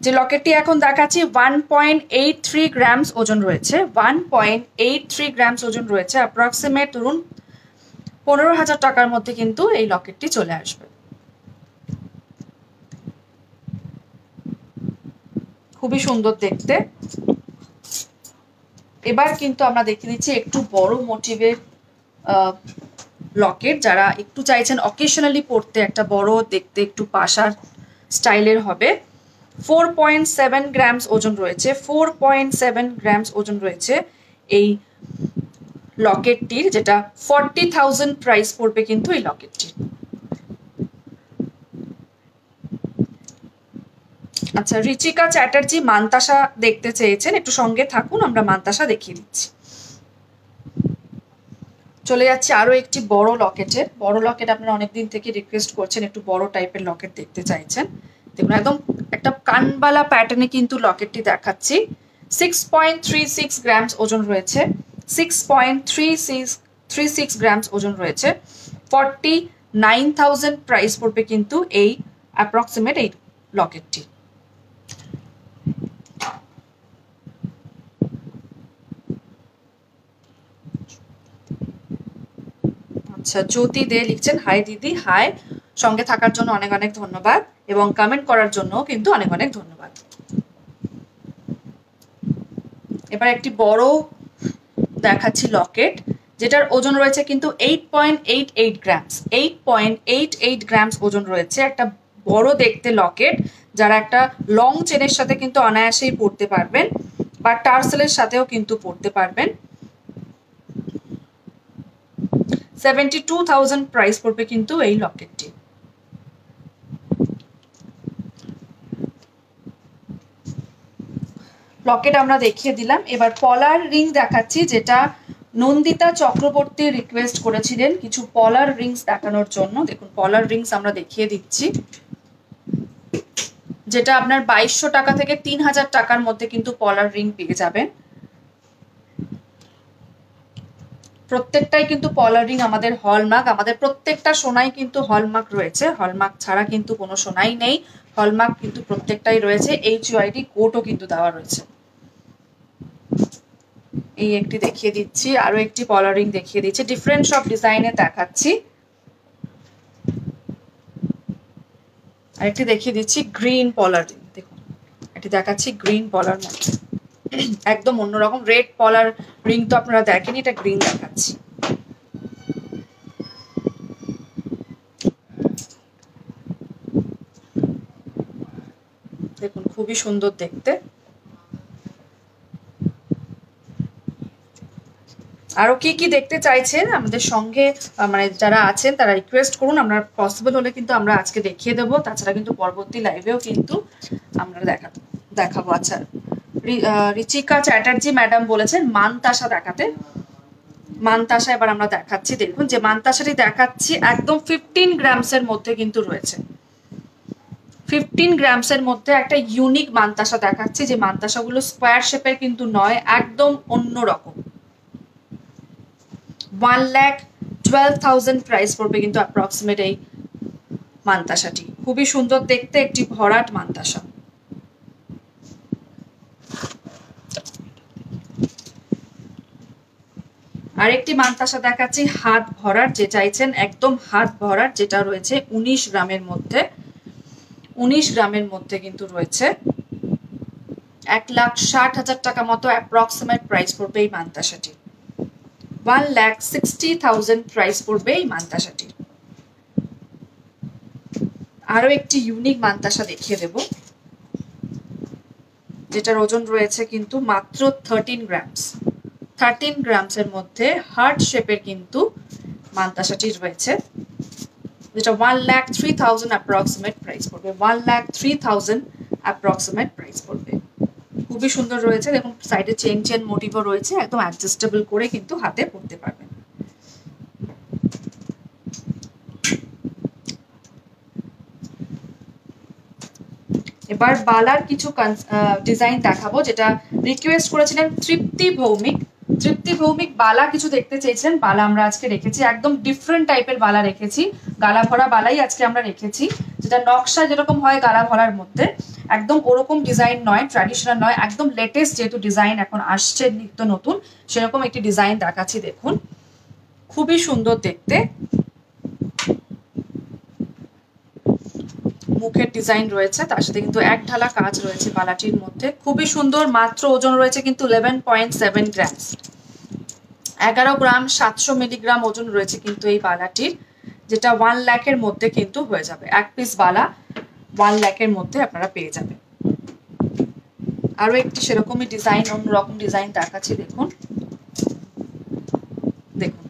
যে লকেটটি এখন দেখাচ্ছি 1.83 গ্রামস ওজন রয়েছে, 1.83 গ্রামস ওজন রয়েছে, অ্যাপ্রক্সিমেট ধরুন 15,000 টাকার মধ্যে কিন্তু এই লকেটটি চলে আসবে। খুবই সুন্দর দেখতে। এবার কিন্তু আমরা দেখিয়ে দিচ্ছি একটু বড় মোটিভের লকেট, যারা একটু চাইছেন অকেশনালি পড়তে, একটা বড় দেখতে একটু পাশার স্টাইলের হবে। 4.7 গ্রামস ওজন রয়েছে, 4.7 গ্রামস ওজন রয়েছে এই লকেটটির, যেটা 40,000 প্রাইস পড়বে কিন্তু এই লকেটটির। আচ্ছা, রিচিকা চ্যাটার্জি মান্তাসা দেখতে চেয়েছেন, একটু সঙ্গে থাকুন, আমরা মান্তাসা দেখিয়ে দিচ্ছি। চলে যাচ্ছে আরো একটি বড় লকেটের, বড় লকেট আপনারা অনেকদিন থেকে রিকোয়েস্ট করছেন, একটু বড় টাইপের লকেট দেখতে চাইছেন। দেখুন, একদম একটা কানবালা প্যাটার্নে কিন্তু লকেটটি দেখাচ্ছি। 6.36 গ্রামস ওজন রয়েছে, 6.36 গ্রামস ওজন রয়েছে, 49,000 প্রাইস পড়বে কিন্তু এই অ্যাপ্রক্সিমেট এই লকেটটি। আচ্ছা, জ্যোতি দে লিখছেন হাই দিদি, হাই, সঙ্গে থাকার জন্য অনেক অনেক ধন্যবাদ, এবং কমেন্ট করার জন্য কিন্তু অনেক অনেক ধন্যবাদ। এবার একটি বড় দেখাচ্ছি লকেট, যেটার ওজন রয়েছে কিন্তু 8.88 গ্রামস, 8.88 গ্রামস ওজন রয়েছে, একটা বড় দেখতে লকেট, যারা একটা লং চেনের সাথে কিন্তু অনায়াসেই পড়তে পারবেন, বা টার্সেলের সাথেও কিন্তু পড়তে পারবেন। 72,000 প্রাইস পড়বে কিন্তু এই লকেটটি। লকেট আমরা দেখিয়ে দিলাম। এবার পলার রিং দেখাচ্ছি, যেটা নন্দিতা চক্রবর্তী রিকোয়েস্ট করেছিলেন কিছু পলার রিংস দেখানোর জন্য। দেখুন, পলার রিংস আমরা দেখিয়ে দিচ্ছি। যেটা আপনার 2200 টাকা থেকে 3000 টাকার মধ্যে কিন্তু পলার রিং পেয়ে যাবেন। প্রত্যেকটাই কিন্তু পলার রিং আমাদের হলমার্ক, আমাদের প্রত্যেকটা সোনাই কিন্তু হলমার্ক রয়েছে, হলমার্ক ছাড়া কিন্তু কোনো সোনাই নেই, হলমার্ক কিন্তু প্রত্যেকটাই রয়েছে। HUID কোডও কিন্তু দেওয়া রয়েছে। এই একটি দেখিয়ে দিচ্ছি, আরো একটি পলার রিং দেখিয়ে দিচ্ছি, ডিফারেন্ট সব ডিজাইনে দেখাচ্ছি। আরেকটি দেখিয়ে দিচ্ছি গ্রিন পলার রিং, দেখুন এটি দেখাচ্ছি গ্রিন পলার মধ্যে, একদম অন্যরকম। রেড পলার রিং তো আপনারা দেখেন, এটা গ্রিন দেখাচ্ছি। দেখুন খুবই সুন্দর দেখতে। আরো কি কি দেখতে চাইছেন আমাদের সঙ্গে মানে যারা আছেন তারা রিকোয়েস্ট করুন, আমরা পসিবল হলে কিন্তু আমরা আজকে দেখিয়ে দেবো, তাছাড়া কিন্তু পরবর্তী লাইভেও কিন্তু আমরা দেখাবো। আচ্ছা, রিচিকা চ্যাটার্জি ম্যাডাম বলেছেন মানতাসা দেখাতে, মানতাসা এবার আমরা দেখাচ্ছি। দেখুন যে মানতাসাটি দেখাচ্ছি একদম 15 গ্রামসের মধ্যে কিন্তু রয়েছে, 15 গ্রামসের মধ্যে একটা ইউনিক মানতাসা দেখাচ্ছি, যে মানতাসাগুলো স্কোয়ার শেপের কিন্তু নয়, একদম অন্যরকম। 1,12,000 প্রাইস পড়বে কিন্তু অ্যাপ্রক্সিমেট এই মানতাসাটি। খুবই সুন্দর দেখতে একটি ভরাট মানতাসা। আরেকটি মানতাসা দেখাচ্ছি হাত ভরাট, যে চাইছেন একদম হাত ভরাট, যেটা রয়েছে 19 গ্রামের মধ্যে, 19 গ্রামের মধ্যে কিন্তু রয়েছে। 1,60,000 টাকা মতো অ্যাপ্রক্সিমেট প্রাইস পড়বে এই মানতাসাটি। 1,60,000 প্রাইস পড়বে এই মানতাসাটি। আরো একটি ইউনিক মানতাসা দেখিয়ে দেব, যেটার ওজন রয়েছে কিন্তু মাত্র 13 গ্রামস। 13 গ্রামসের মধ্যে হার্ট শেপের কিন্তু মানতাসাটি রয়েছে, যেটা 1,03,000 অ্যাপ্রক্সিমেট প্রাইস পড়বে। 1,03,000 অ্যাপ্রক্সিমেট প্রাইস পড়বে। খুবই সুন্দর রয়েছে, দেখুন সাইডে চেন মোটিভও রয়েছে, একদম অ্যাডজাস্টেবল করে কিন্তু হাতে পরতে পারবেন। এবার বালার কিছু ডিজাইন দেখাবো, যেটা রিকোয়েস্ট করেছিলেন তৃপ্তি ভৌমিক। তৃপ্তি ভৌমিক বালা কিছু দেখতে চেয়েছিলেন, বালা আমরা আজকে রেখেছি, একদম ডিফারেন্ট টাইপের বালা রেখেছি, গালা ভরা বালাই আজকে আমরা রেখেছি, যেটা নকশা যেরকম হয় গালা ভরার মধ্যে, একদম ওরকম ডিজাইন নয়, ট্র্যাডিশনাল নয়, একদম লেটেস্ট যেহেতু ডিজাইন এখন আসছে নিত্য নতুন, সেরকম একটি ডিজাইন দেখাচ্ছি। দেখুন খুবই সুন্দর দেখতে, মুখের ডিজাইন রয়েছে, তার সাথে কিন্তু এক ঢালা কাজ রয়েছে বালাটির মধ্যে, খুবই সুন্দর। মাত্র ওজন রয়েছে কিন্তু 11.7 গ্রামস, 11 গ্রাম 700 মিলিগ্রাম ওজন রয়েছে কিন্তু এই বালাটির, যেটা 1 লাখের মধ্যে কিন্তু হয়ে যাবে। এক পিস বালা 1 লাখের মধ্যে আপনারা পেয়ে যাবেন। আরো একটি সেরকমই ডিজাইন, অন্যরকম ডিজাইন দেখাচ্ছি। দেখুন দেখুন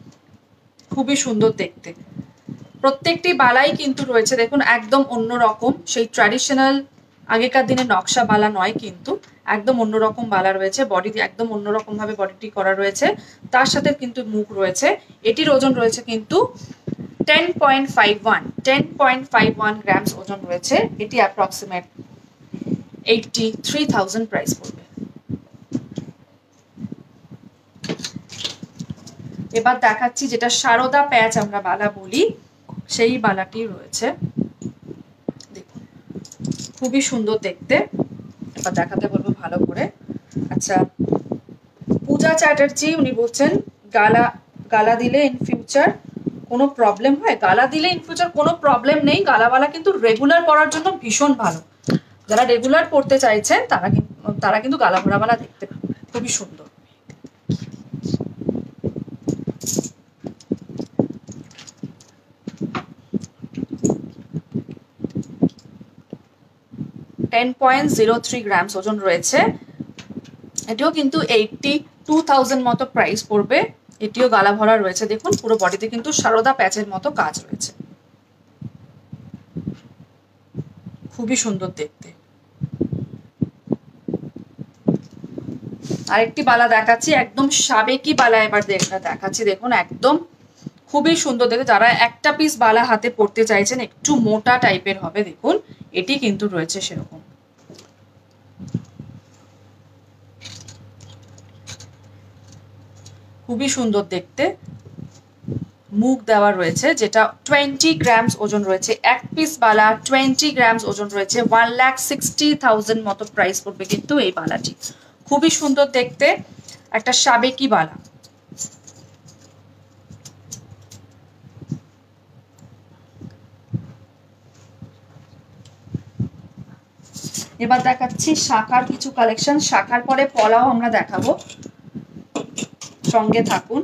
খুবই সুন্দর দেখতে, প্রত্যেকটি বালাই কিন্তু রয়েছে দেখুন একদম অন্যরকম, সেই ট্র্যাডিশনাল আগেকার দিনে নকশা বালা নয়, কিন্তু একদম অন্যরকম বালা রয়েছে, বডি একদম অন্যরকম ভাবে বডিটি করা রয়েছে, তার সাথে কিন্তু মুখ রয়েছে। এটির ওজন রয়েছে কিন্তু 10.51 গ্রামস ওজন রয়েছে, এটি অ্যাপ্রক্সিমেট 83,000 প্রাইস পড়বে। এবার দেখাচ্ছি যেটা সারদা প্যাচ আমরা বালা বলি, সেই বালাটি রয়েছে, দেখুন খুবই সুন্দর দেখতে। এবার দেখাতে বলবো ভালো করে। আচ্ছা, পূজা চ্যাটার্জি উনি বলছেন গালা দিলে ইন ফিউচার কোনো প্রবলেম হয়? গালা দিলে ইন ফিউচার কোনো প্রবলেম নেই, গালাওয়ালা কিন্তু রেগুলার পরার জন্য ভীষণ ভালো, যারা রেগুলার পড়তে চাইছেন তারা কিন্তু গালা ভরাওয়ালা দেখতে পাবেন, খুবই সুন্দর। $10.03 গ্রামস ওজন রয়েছে, এটিও কিন্তু 82,000 মতো প্রাইস পড়বে, এটিও গালা ভরা রয়েছে। দেখুন পুরো বডিতে কিন্তু সারদা প্যাচের মতো কাজ রয়েছে, খুবই সুন্দর দেখতে। আরেকটি বালা দেখাচ্ছি, একদম সাবেকি বালা এবার দেখাচ্ছি। দেখুন একদম খুবই সুন্দর দেখতে, যারা একটা পিস বালা হাতে পড়তে চাইছেন, একটু মোটা টাইপের হবে, দেখুন এটি কিন্তু রয়েছে সেরকম। খুবই সুন্দর দেখতে, মুখ দেওয়া রয়েছে, যেটা 20 গ্রামস ওজন রয়েছে। এক পিস বালা 20 গ্রামস ওজন রয়েছে। 1,60,000 মতো প্রাইস পড়বে কিন্তু এই বালাটি। খুবই সুন্দর দেখতে একটা সাবেকি বালা। এবার দেখাচ্ছি শাখার কিছু কালেকশন। শাখার পরে পলাও আমরা দেখাবো, সঙ্গে থাকুন।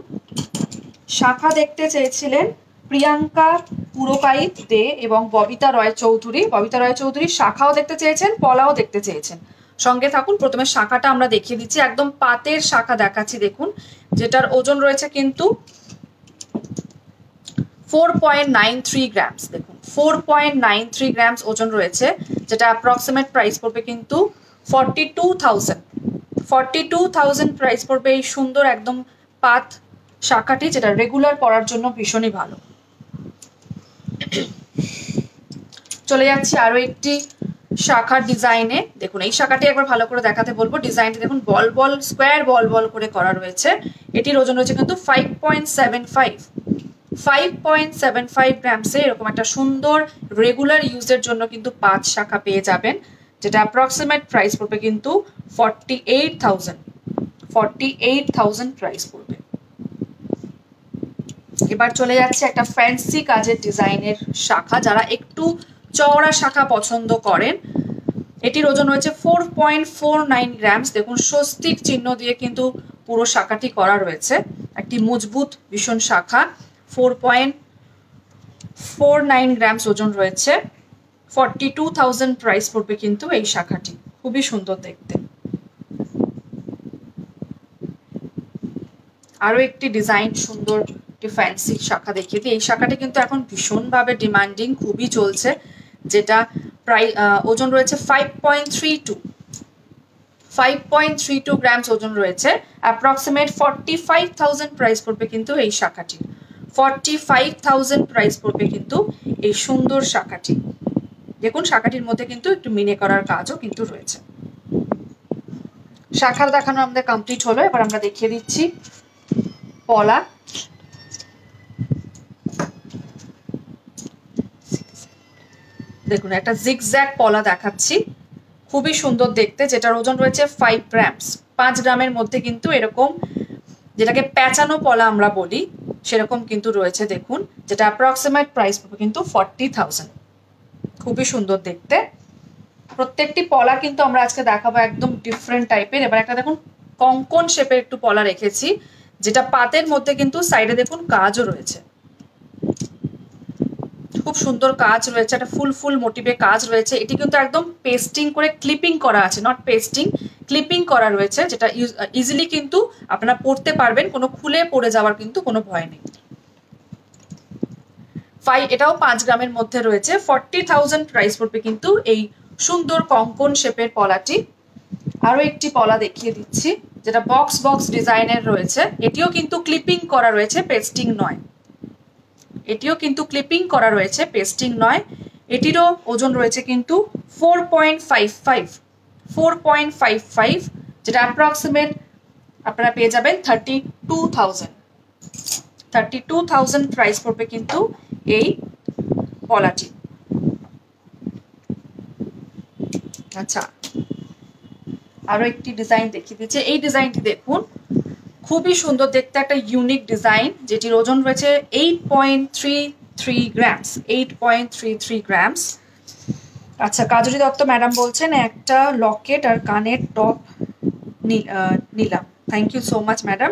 শাখা দেখতে চেয়েছিলেন প্রিয়াঙ্কা পুরকাইত দে এবং ববিতা রয় চৌধুরী। ববিতা রয় চৌধুরী শাখাও দেখতে চেয়েছেন, পলাও দেখতে চেয়েছেন, সঙ্গে থাকুন। প্রথমে শাখাটা আমরা দেখিয়ে দিচ্ছি, একদম পাতের শাখা দেখাচ্ছি দেখুন, যেটার ওজন রয়েছে কিন্তু 4.93 গ্রামস। দেখুন 4.93 গ্রামস ওজন রয়েছে, যেটা অ্যাপ্রক্সিমেট প্রাইস পড়বে কিন্তু 42,000 প্রাইস পড়বে এই সুন্দর একদম পাত শাখাটি, যেটা রেগুলার পরার জন্য ভীষণই ভালো। চলে যাচ্ছি আরো একটি শাখার ডিজাইনে। দেখুন এই শাখাটি একবার ভালো করে দেখাতে বলবো। ডিজাইনটি দেখুন, বল বল স্কোয়ার বল বল করে করা রয়েছে। এটির ওজন রয়েছে কিন্তু 5.75 গ্রামসে। এরকম একটা সুন্দর রেগুলার ইউজের জন্য কিন্তু 5 শাখা পেয়ে যাবেন, যেটা অ্যাপ্রক্সিমেট প্রাইস পড়বে কিন্তু 48,000 প্রাইস পড়বে। এবার চলে যাচ্ছে একটা ফ্যান্সি কাজের ডিজাইনের শাখা, যারা একটু চওড়া শাখা পছন্দ করেন। এটির ওজন রয়েছে 4.49 গ্রামস। দেখুন স্বস্তিক চিহ্ন দিয়ে কিন্তু পুরো শাখাটি করা রয়েছে, একটি মজবুত ভীষণ শাখা। 4.49 গ্রামস ওজন রয়েছে। 42,000 প্রাইস পড়বে কিন্তু এই শাখাটি। খুবই সুন্দর দেখতে। আরো একটি ডিজাইন সুন্দর ফ্যান্সি শাখা দেখিয়ে দিই। এই শাখাটি কিন্তু এখন ভীষণভাবে ডিমান্ডিং, খুবই চলছে, যেটা প্রায় ওজন রয়েছে 5.32 গ্রামস ওজন রয়েছে। অ্যাপ্রক্সিমেট 45,000 প্রাইস পড়বে কিন্তু এই শাখাটি। 45,000 প্রাইস পড়বে কিন্তু এই সুন্দর শাখাটি। দেখুন শাখাটির মধ্যে কিন্তু একটু মিনে করার কাজও কিন্তু রয়েছে। শাখার দেখানো আমাদের কমপ্লিট হলো। এবার আমরা দেখিয়ে দিচ্ছি পলা। দেখুন একটা জিগজ্যাগ পলা দেখাচ্ছি, খুবই সুন্দর দেখতে, যেটার ওজন রয়েছে 5 গ্রামস। 5 গ্রামের মধ্যে কিন্তু এরকম, যেটাকে প্যাঁচানো পলা আমরা বলি, সেরকম কিন্তু রয়েছে। দেখুন যেটা অ্যাপ্রক্সিমেট প্রাইস পাবে কিন্তু 40,000। খুবই সুন্দর দেখতে। প্রত্যেকটি পলা কিন্তু আমরা আজকে দেখাবো একদম ডিফারেন্ট টাইপের। এবার একটা দেখুন কঙ্কন শেপের একটু পলা রেখেছি, যেটা পাতের মধ্যে কিন্তু সাইডে দেখুন কাজও রয়েছে, খুব সুন্দর কাজ রয়েছে, একটা ফুল ফুল মোটিভে কাজ রয়েছে। এটি কিন্তু একদম পেস্টিং করে ক্লিপিং করা আছে, নট পেস্টিং, ক্লিপিং করা রয়েছে, যেটা ইজিলি কিন্তু আপনারা পরতে পারবেন, কোনো খুলে পড়ে যাওয়ার কিন্তু কোনো ভয় নেই। এটাও 5 গ্রামের মধ্যে রয়েছে। 40,000 প্রাইস পড়বে কিন্তু এই সুন্দর কঙ্কন শেপের পলাটি। আরো একটি পলা দেখিয়ে দিচ্ছি, যেটা বক্স বক্স ডিজাইনের রয়েছে। এটিও কিন্তু ক্লিপিং করা রয়েছে, পেস্টিং নয়। এটিও কিন্তু ক্লিপিং করা রয়েছে, পেস্টিং নয়। এটিরও ওজন রয়েছে কিন্তু 4.55, যেটা অ্যাপ্রক্সিমেট আপনারা পেয়ে যাবেন 32,000 প্রাইস পড়বে কিন্তু এই পলাটি। আচ্ছা আরো একটি ডিজাইন দেখিয়ে দিচ্ছে। এই ডিজাইনটি দেখুন, খুবই সুন্দর দেখতে, একটা ইউনিক ডিজাইন, যেটির ওজন রয়েছে 8.33 গ্রামস। 8.33 গ্রামস। আচ্ছা কাজরি দত্ত ম্যাডাম বলছেন একটা লকেট আর কানের টপ নিলাম। Thank you so much madam.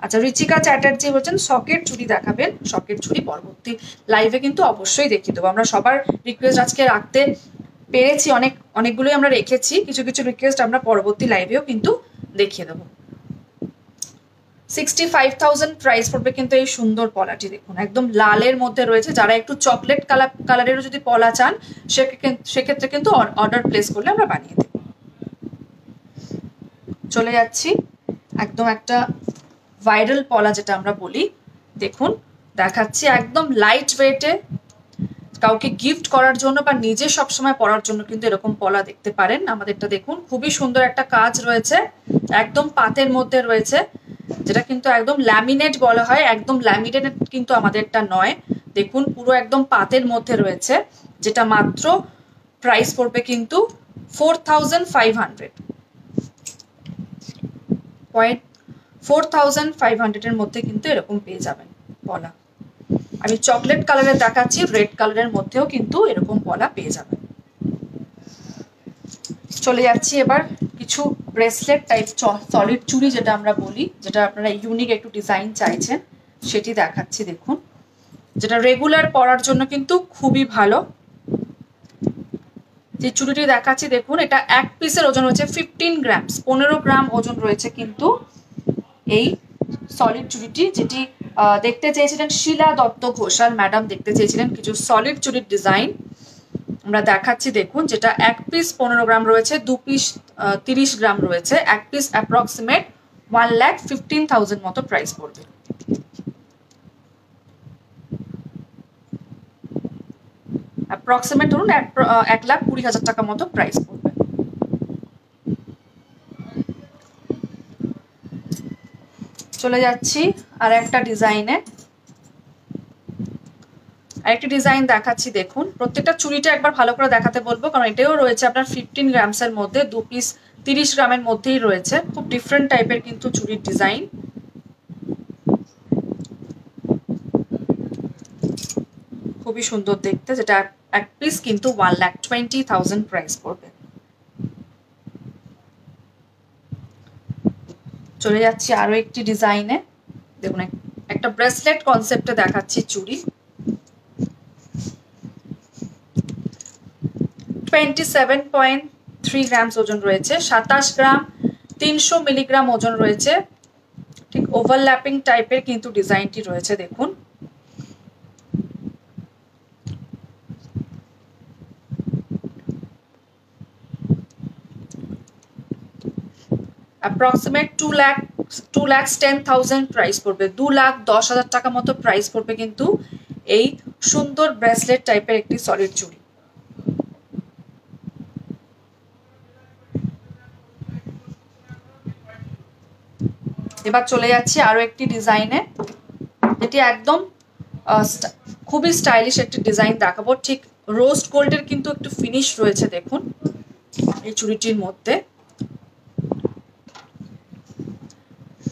আচ্ছা রিচিকা চ্যাটার্জি বলছেন সকেট চুড়ি দেখাবেন। সকেট চুড়ি পরবর্তী লাইভে কিন্তু অবশ্যই দেখিয়ে দেবো। আমরা সবার রিকোয়েস্ট আজকে রাখতে পেরেছি, অনেকগুলোই আমরা রেখেছি, কিছু কিছু রিকোয়েস্ট আমরা পরবর্তী লাইভেও কিন্তু দেখিয়ে দেবো। 65,000 প্রাইস পড়বে কিন্তু এই সুন্দর পলাটি। দেখুন একদম লালের মধ্যে রয়েছে, যারা একটু চকলেট কালারেরও যদি পলা চান সেক্ষেত্রে কিন্তু অর্ডার প্লেস করলে আমরা বানিয়ে দেব। চলে যাচ্ছি একদম একটা ভাইরাল পলা, যেটা আমরা বলি। দেখুন দেখাচ্ছি একদম লাইট ওয়েটে, কাউকে গিফট করার জন্য বা নিজে সবসময় পরার জন্য কিন্তু এরকম পলা দেখতে পারেন। আমাদেরটা দেখুন খুবই সুন্দর একটা কাজ রয়েছে, একদম পাতের মধ্যে রয়েছে, যেটা কিন্তু একদম ল্যামিনেট বলা হয়, একদম ল্যামিনেট কিন্তু আমাদেরটা নয়। দেখুন পুরো একদম পাতের মধ্যে রয়েছে, যেটা মাত্র প্রাইস পড়বে কিন্তু 4500 4500 এর মধ্যে কিন্তু এরকম পেয়ে যাবেন পলা। আমি চকলেট কালারের দেখাচ্ছি, রেড কালারের মধ্যেও কিন্তু এরকম পলা পেয়ে যাবেন। চলে যাচ্ছি এবার কিছু ব্রেসলেট টাইপ সলিড চুড়ি যেটা আমরা বলি, যেটা আপনারা ইউনিক একটু ডিজাইন চাইছেন, সেটি দেখাচ্ছি। দেখুন যেটা রেগুলার পরার জন্য কিন্তু খুবই ভালো। যে চুড়িটি দেখাচ্ছি দেখুন, এটা এক পিসের ওজন হচ্ছে 15 গ্রাম, 15 গ্রাম ওজন রয়েছে কিন্তু এই সলিড চুড়িটি, যেটি দেখতে চেয়েছিলেন শিলা দত্ত ঘোষাল ম্যাডাম, দেখতে চেয়েছিলেন কিছু সলিড চুড়ির ডিজাইন। আমরা দেখাচ্ছি দেখুন, যেটা এক পিস 15 গ্রাম রয়েছে, দু পিস 30 গ্রাম রয়েছে, এক পিস অ্যাপ্রক্সিমেট 1,15,000 মতো প্রাইস পড়বে। অ্যাপ্রক্সিমেট ধরুন 1,20,000 টাকা মতো প্রাইস পড়বে। চলে যাচ্ছি আর একটা ডিজাইনে, আরেকটি ডিজাইন দেখাচ্ছি। দেখুন প্রত্যেকটা চুড়িটা একবার ভালো করে দেখাতে বলবো, কারণ এটাও রয়েছে আপনার 15 গ্রামসের মধ্যে, দু পিস 30 গ্রামের মধ্যেই রয়েছে। খুব ডিফারেন্ট টাইপের কিন্তু চুড়ির ডিজাইন। খুবই সুন্দর দেখতে, যেটা এক পিস কিন্তু 1,20,000 প্রাইস পড়বে। চলে যাচ্ছি আরো একটি ডিজাইনে। দেখুন একটা ব্রেসলেট কনসেপ্টে দেখাচ্ছি চুড়ি। 27.3 গ্রামস ওজন রয়েছে, 27 গ্রাম 300 মিলিগ্রাম ওজন রয়েছে। ঠিক ওভারল্যাপিং টাইপের কিন্তু ডিজাইনটি রয়েছে। দেখুন অ্যাপ্রক্সিমেট 2,10,000 প্রাইস পড়বে, 2,10,000 টাকা মতো প্রাইস পড়বে কিন্তু এই সুন্দর ব্রেসলেট টাইপের একটি সলিড চুড়ি। এবার চলে যাচ্ছি আরো একটি ডিজাইনে, যেটি একদম খুবই স্টাইলিশ একটি ডিজাইন দেখাবো। ঠিক রোস্ট গোল্ডের কিন্তু একটু ফিনিশ রয়েছে দেখুন এই চুড়িটির মধ্যে।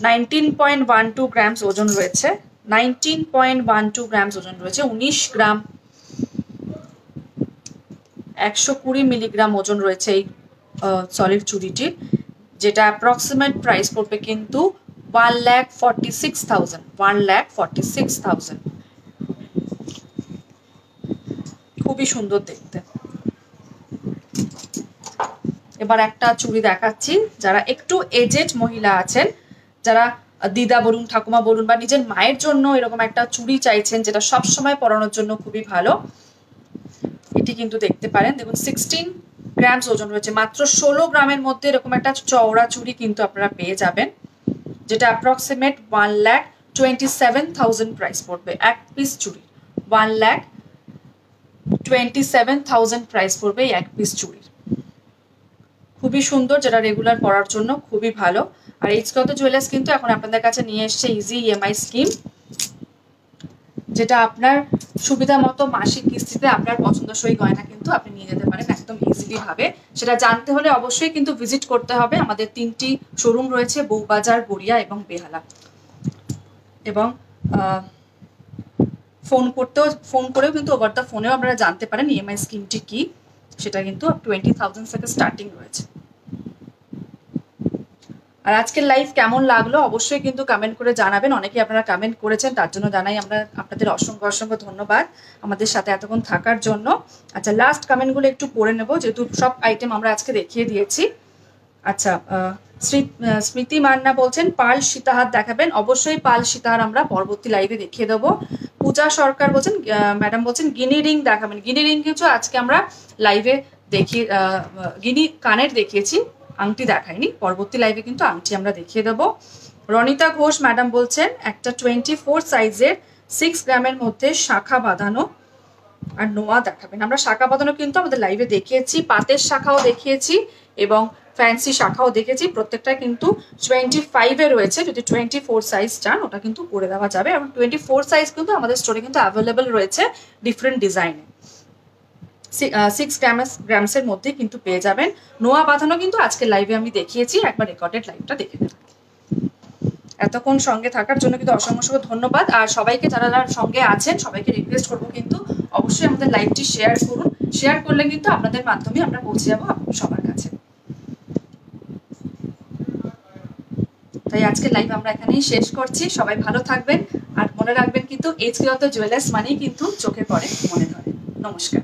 19.12 গ্রামস ওজন রয়েছে, 19.12 গ্রামস ওজন রয়েছে, 19 গ্রাম 120 মিলিগ্রাম ওজন রয়েছে এই সলিড চুড়িটির, যেটা অ্যাপ্রক্সিমেট প্রাইস পড়বে কিন্তু 1,46,000। খুবই সুন্দর দেখতে। এবার একটা চুড়ি দেখাচ্ছি, যারা একটু এজেড মহিলা আছেন, যারা দিদা বলুন, ঠাকুমা বলুন, বা নিজের মায়ের জন্য এরকম একটা চুড়ি চাইছেন যেটা সবসময় পরানোর জন্য খুবই ভালো, এটি কিন্তু দেখতে পারেন। দেখুন 16 গ্রামস ওজন রয়েছে, মাত্র 16 গ্রামের মধ্যে এরকম একটা চওড়া চুড়ি কিন্তু আপনারা পেয়ে যাবেন, যেটা অ্যাপ্রক্সিমেট 1,27,000 প্রাইস পড়বে। এক পিস চুড়ি 1,27,000 প্রাইস পড়বে এই এক পিস চুড়ির। খুবই সুন্দর, যেটা রেগুলার পরার জন্য খুবই ভালো। আর এইচকত জুয়েলার্স কিন্তু এখন আপনাদের কাছে নিয়ে এসছে ইজি ইএমআই স্কিম, যেটা আপনার সুবিধা মতো মাসিক কিস্তিতে আপনার পছন্দসই গয়না কিন্তু আপনি নিয়ে যেতে পারেন একদম ইজিলি ভাবে। সেটা জানতে হলে অবশ্যই কিন্তু ভিজিট করতে হবে। আমাদের 3টি শোরুম রয়েছে, বউবাজার, গড়িয়া এবং বেহালা। এবং ফোন করেও কিন্তু ওভার দ্য ফোনেও আপনারা জানতে পারেন ইএমআই স্কিমটি কি, সেটা কিন্তু 20,000 থেকে স্টার্টিং রয়েছে। আর আজকের লাইভ কেমন লাগলো অবশ্যই কিন্তু কমেন্ট করে জানাবেন। অনেকেই আপনারা কমেন্ট করেছেন, তার জন্য জানাই আমরা আপনাদের অসংখ্য অসংখ্য ধন্যবাদ আমাদের সাথে এতক্ষণ থাকার জন্য। আচ্ছা লাস্ট কমেন্টগুলো একটু পড়ে নেব, যেহেতু সব আইটেম আমরা আজকে দেখিয়ে দিয়েছি। আচ্ছা স্মৃতি মান্না বলছেন পাল সীতাহার দেখাবেন, অবশ্যই পাল সীতাহার আমরা পরবর্তী লাইভে দেখিয়ে দেবো। পূজা সরকার বলছেন, ম্যাডাম বলছেন গিনি রিং দেখাবেন। গিনি রিং কিছু আজকে আমরা লাইভে দেখিয়ে গিনি কানের দেখিয়েছি, আংটি দেখাইনি, পরবর্তী লাইভে কিন্তু আংটি আমরা দেখিয়ে দেবো। রনিতা ঘোষ ম্যাডাম বলছেন একটা 24 সাইজের 6 গ্রামের মধ্যে শাখা বাঁধানো আর নোয়া দেখাবেন। আমরা শাখা বাঁধানো কিন্তু আমাদের লাইভে দেখিয়েছি, পাতের শাখাও দেখিয়েছি এবং ফ্যান্সি শাখাও দেখেছি, প্রত্যেকটা কিন্তু 25-এ রয়েছে। যদি 24 সাইজ চান ওটা কিন্তু করে দেওয়া যাবে, এবং 24 সাইজ কিন্তু আমাদের স্টোরে কিন্তু অ্যাভেলেবেল রয়েছে ডিফারেন্ট ডিজাইনে। 6 গ্রামসের মধ্যে কিন্তু পেয়ে যাবেন। নোয়া বাঁধানো কিন্তু আজকে লাইভে আমি দেখিয়েছি, একবার রেকর্ডেড লাইভটা দেখে নেবেন। এতক্ষণ সঙ্গে থাকার জন্য কিন্তু অসংখ্য ধন্যবাদ। আর সবাইকে যারা সঙ্গে আছেন সবাইকে রিকোয়েস্ট করবো কিন্তু অবশ্যই আমাদের লাইভটি শেয়ার করুন। শেয়ার করলে কিন্তু আপনাদের মাধ্যমে আমরা পৌঁছে যাবো সবার কাছে। তাই আজকে লাইভ আমরা এখানেই শেষ করছি। সবাই ভালো থাকবেন, আর মনে রাখবেন কিন্তু এইচকে লতা জুয়েলার্স মানেই কিন্তু চোখে পড়ে, মনে ধরে। নমস্কার।